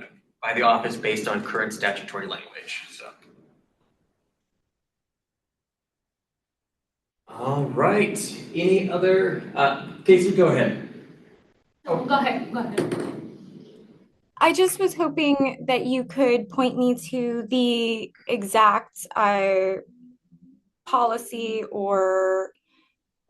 by the office based on current statutory language. So. All right. Any other? Casey, go ahead. Oh, go ahead. Go ahead. I just was hoping that you could point me to the exact policy or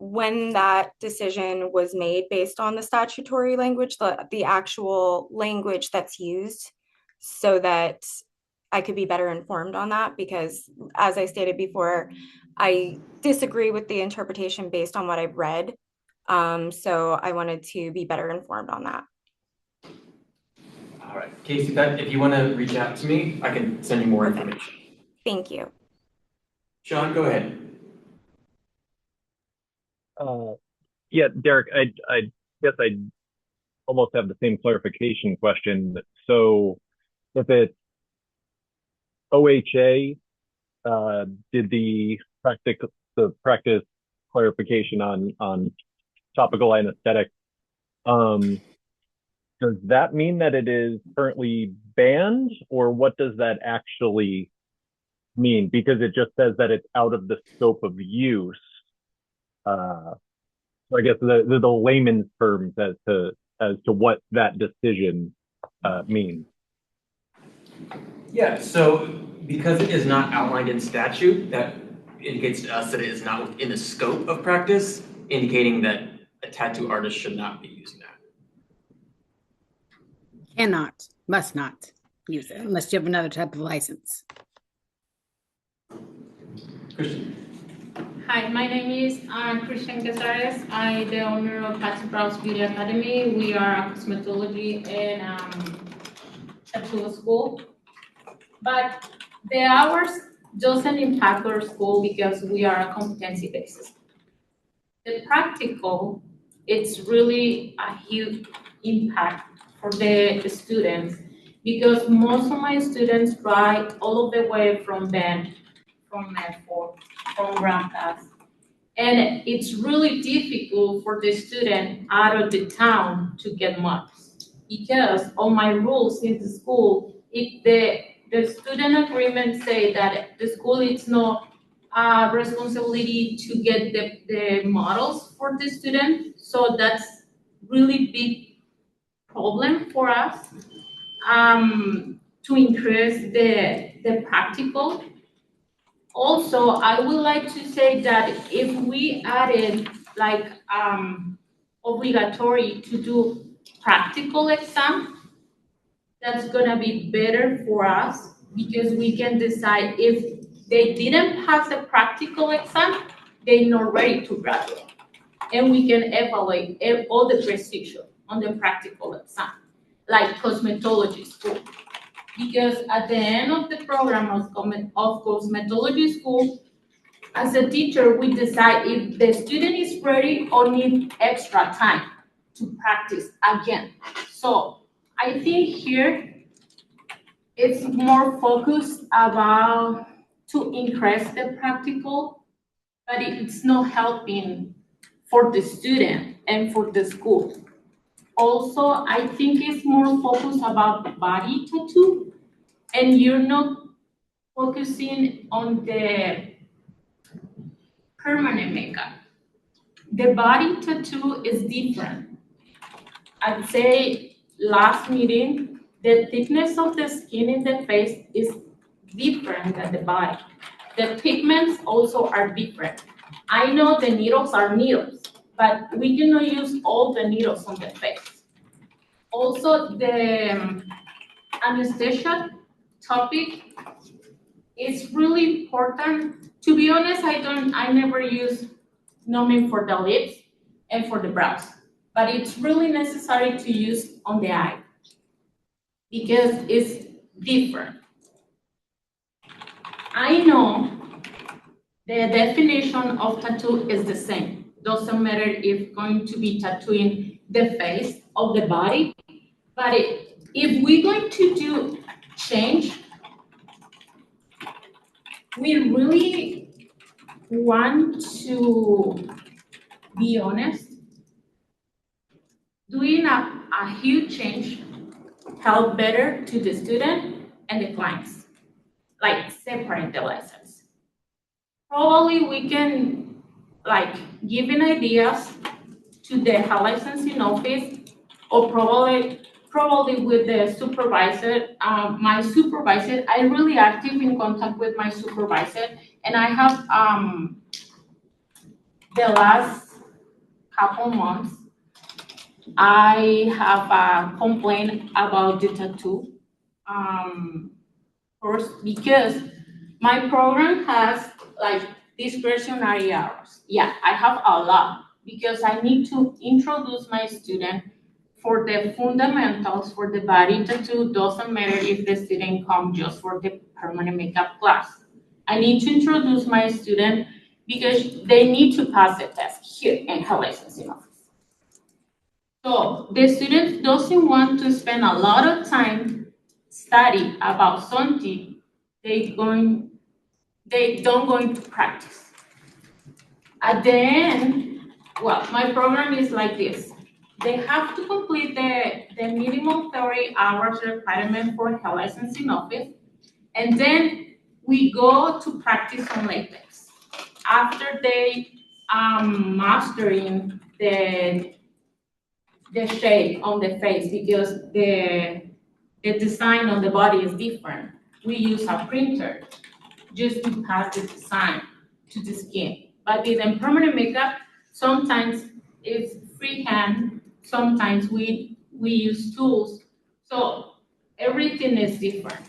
when that decision was made based on the statutory language, the actual language that's used, so that I could be better informed on that. Because as I stated before, I disagree with the interpretation based on what I've read. So I wanted to be better informed on that. All right, Casey, if you want to reach out to me, I can send you more information. Thank you. Sean, go ahead. Yeah, Derek, I guess I almost have the same clarification question. So if it's OHA, did the practice clarification on topical anesthetic, does that mean that it is currently banned, or what does that actually mean? Because it just says that it's out of the scope of use. So I guess the layman's terms as to what that decision means. Yeah, so because it is not outlined in statute, that indicates to us that it is not within the scope of practice, indicating that a tattoo artist should not be using that. Cannot, must not use it unless you have another type of license. Christian. Hi, my name is Christian Casares. I'm the owner of Patsy Brows Beauty Academy. We are a cosmetology and tattoo school. But the hours doesn't impact our school because we are a competency-based system. The practical, it's really a huge impact for the students because most of my students drive all of the way from Bend, from Medford, from Grand Pass. And it's really difficult for the student out of the town to get marks. because on my rules in the school, if the student agreement say that the school is not responsibility to get the models for the student, so that's really big problem for us to increase the practical. Also, I would like to say that if we added like obligatory to do practical exam, that's gonna be better for us because we can decide if they didn't pass the practical exam, they're not ready to graduate. And we can evaluate all the procedure on the practical exam, like cosmetology school. Because at the end of the program of cosmetology school, as a teacher, we decide if the student is ready or need extra time to practice again. So I think here it's more focused about to increase the practical, but it's not helping for the student and for the school. Also, I think it's more focused about body tattoo, and you're not focusing on the permanent makeup. The body tattoo is different. I'd say last meeting, the thickness of the skin in the face is different than the body. The pigments also are different. I know the needles are needles, but we cannot use all the needles on the face. Also, the anesthesia topic is really important. To be honest, I never use numbing for the lips and for the brows, but it's really necessary to use on the eye because it's different. I know the definition of tattoo is the same. Doesn't matter if going to be tattooing the face of the body, but if we're going to do change, we really want to be honest. Doing a huge change help better to the student and the clients, like separate the lessons. Probably we can like giving ideas to the licensing office, or probably with the supervisor. My supervisor, I'm really active in contact with my supervisor, and I have the last couple months I have a complaint about the tattoo. First, because my program has like discretionary hours. Yeah, I have a lot because I need to introduce my student for the fundamentals for the body tattoo. Doesn't matter if the student come just for the permanent makeup class. I need to introduce my student because they need to pass the test here in her licensing office. So the student doesn't want to spend a lot of time study about something they don't going to practice. At the end, well, my program is like this. They have to complete the minimum 30 hours requirement for her licensing office, and then we go to practice on latex. After they mastering the shape on the face, because the design on the body is different. We use a printer just to pass the design to the skin. But in permanent makeup, sometimes it's freehand, sometimes we use tools. So everything is different.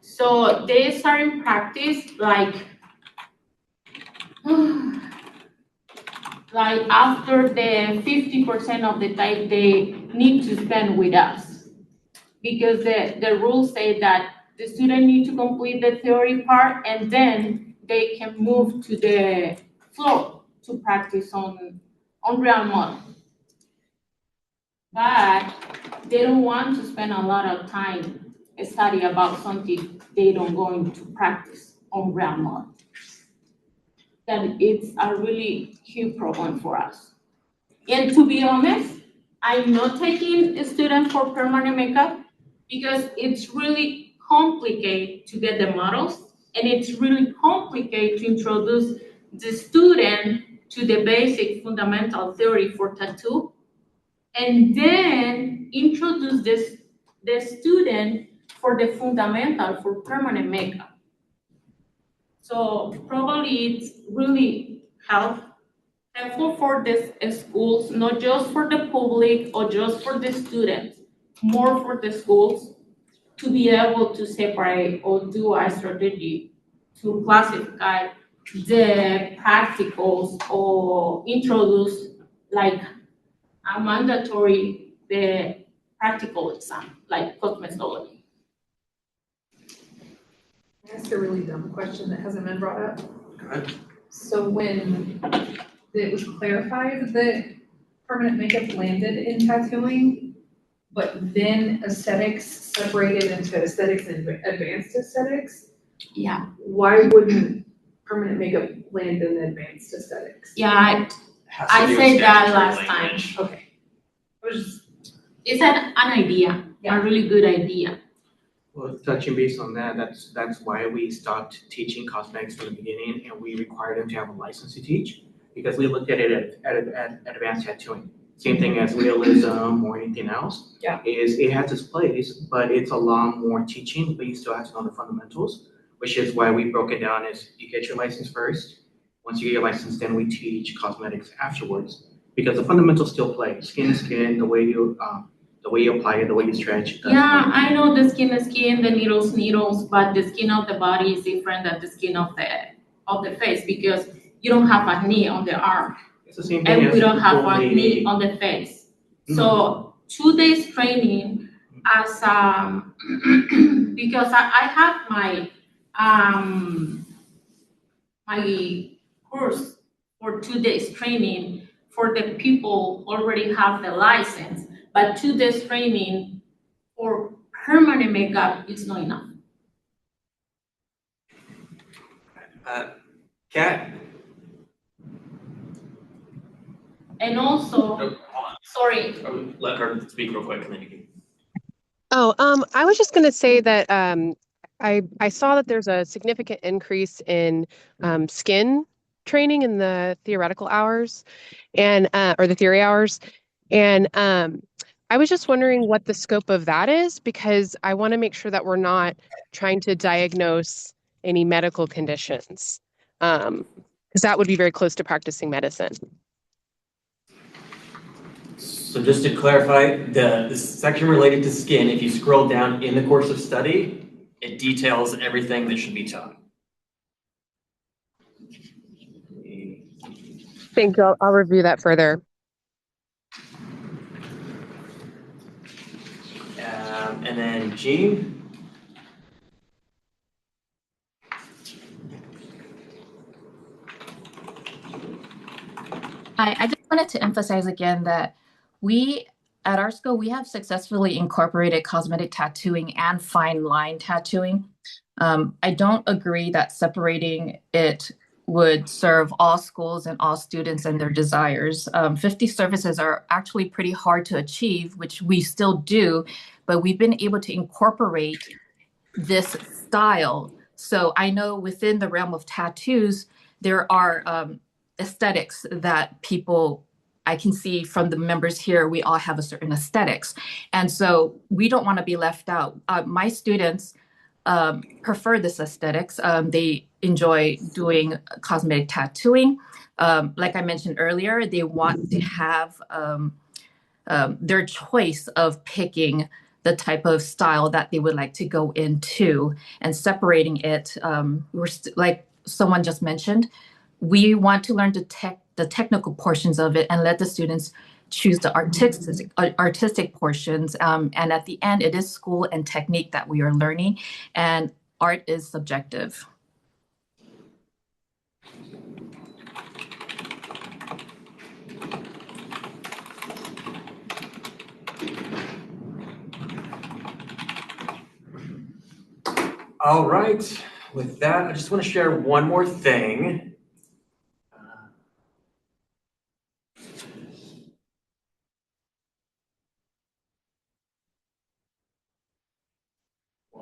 So they start in practice like after the 50% of the time they need to spend with us, because the rules say that the student need to complete the theory part and then they can move to the floor to practice on real model. But they don't want to spend a lot of time study about something they don't going to practice on real model. That it's a really huge problem for us. And to be honest, I'm not taking a student for permanent makeup because it's really complicated to get the models, and it's really complicated to introduce the student to the basic fundamental theory for tattoo, and then introduce the student for the fundamental for permanent makeup. So probably it's really helpful for the schools, not just for the public or just for the students, more for the schools to be able to separate or do a strategy to classify the practicals or introduce like a mandatory the practical exam, like cosmetology. Can I ask a really dumb question that hasn't been brought up? Go ahead. So when it was clarified that permanent makeup landed in tattooing, but then aesthetics separated into aesthetics and advanced aesthetics, Yeah. why wouldn't permanent makeup land in advanced aesthetics? Yeah, I said that last time. Okay. It's an idea, a really good idea. Well, touching base on that, that's why we stopped teaching cosmetics from the beginning, and we required them to have a license to teach, because we looked at it at advanced tattooing. Same thing as realism or anything else. Yeah. Is it has its place, but it's a lot more teaching, but you still have to know the fundamentals, which is why we broke it down as you get your license first. Once you get your license, then we teach cosmetics afterwards, because the fundamentals still play. Skin is skin, the way you apply it, the way you stretch. Yeah, I know the skin is skin, the needles, but the skin of the body is different than the skin of the face, because you don't have acne on the arm. It's the same thing And as we don't have only- acne on the face. So 2 days training as because I have my my course for 2 days training for the people already have the license, but 2 days training for permanent makeup is not enough. Kat? And also, sorry. Let her speak real quick and then you can. I was just going to say that I saw that there's a significant increase in skin training in the theoretical hours and or the theory hours, and I was just wondering what the scope of that is, because I want to make sure that we're not trying to diagnose any medical conditions, because that would be very close to practicing medicine. So just to clarify, the section related to skin, if you scroll down in the course of study, it details everything that should be taught. Thank you. I'll review that further. And then Jean? I just wanted to emphasize again that at our school, we have successfully incorporated cosmetic tattooing and fine line tattooing. I don't agree that separating it would serve all schools and all students and their desires. 50 services are actually pretty hard to achieve, which we still do, but we've been able to incorporate this style. So I know within the realm of tattoos, there are aesthetics that I can see from the members here, we all have a certain aesthetics. And so we don't want to be left out. My students prefer this aesthetics. They enjoy doing cosmetic tattooing. Like I mentioned earlier, they want to have their choice of picking the type of style that they would like to go into, and separating it. Like someone just mentioned, we want to learn the technical portions of it and let the students choose the artistic portions. And at the end, it is school and technique that we are learning, and art is subjective. All right, with that, I just want to share one more thing.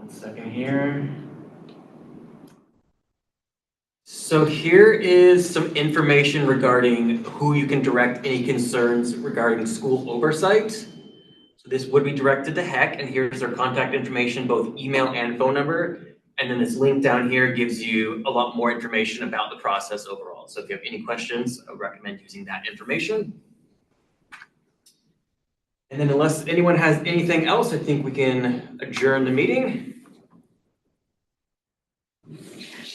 1 second here. So here is some information regarding who you can direct any concerns regarding school oversight. So this would be directed to HEC, and here's their contact information, both email and phone number. And then this link down here gives you a lot more information about the process overall. So if you have any questions, I would recommend using that information. And then unless anyone has anything else, I think we can adjourn the meeting.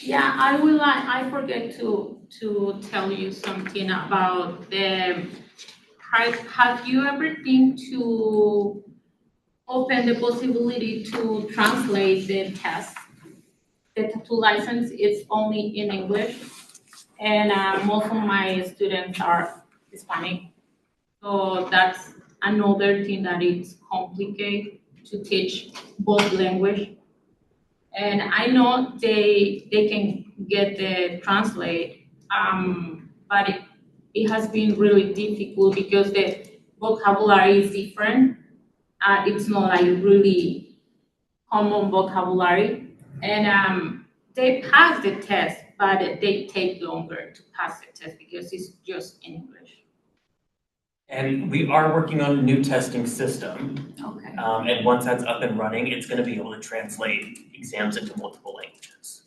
Yeah, I forget to tell you something about the, have you ever think to open the possibility to translate the test? The tattoo license is only in English, and most of my students are Hispanic. So that's another thing that it's complicated to teach both language. And I know they can get the translate, but it has been really difficult because the vocabulary is different. It's not like really common vocabulary. And they pass the test, but they take longer to pass the test because it's just in English. And we are working on a new testing system. Okay. And once that's up and running, it's going to be able to translate exams into multiple languages.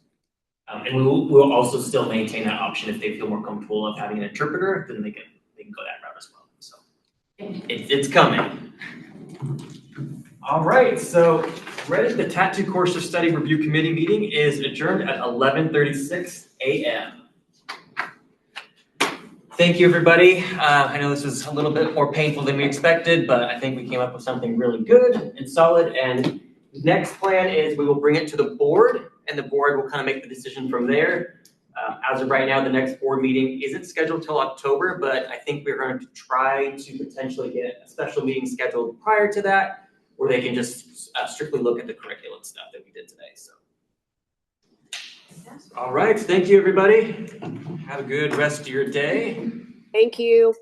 And we'll also still maintain that option if they feel more comfortable of having an interpreter, then they can go that route as well. So it's coming. All right, so ready. The Tattoo Course of Study Review Committee meeting is adjourned at 11:36 a.m. Thank you, everybody. I know this was a little bit more painful than we expected, but I think we came up with something really good and solid. And next plan is we will bring it to the board, and the board will kind of make the decision from there. As of right now, the next board meeting isn't scheduled till October, but I think we're going to try to potentially get a special meeting scheduled prior to that, where they can just strictly look at the curriculum stuff that we did today. So, all right, thank you, everybody. Have a good rest of your day. Thank you.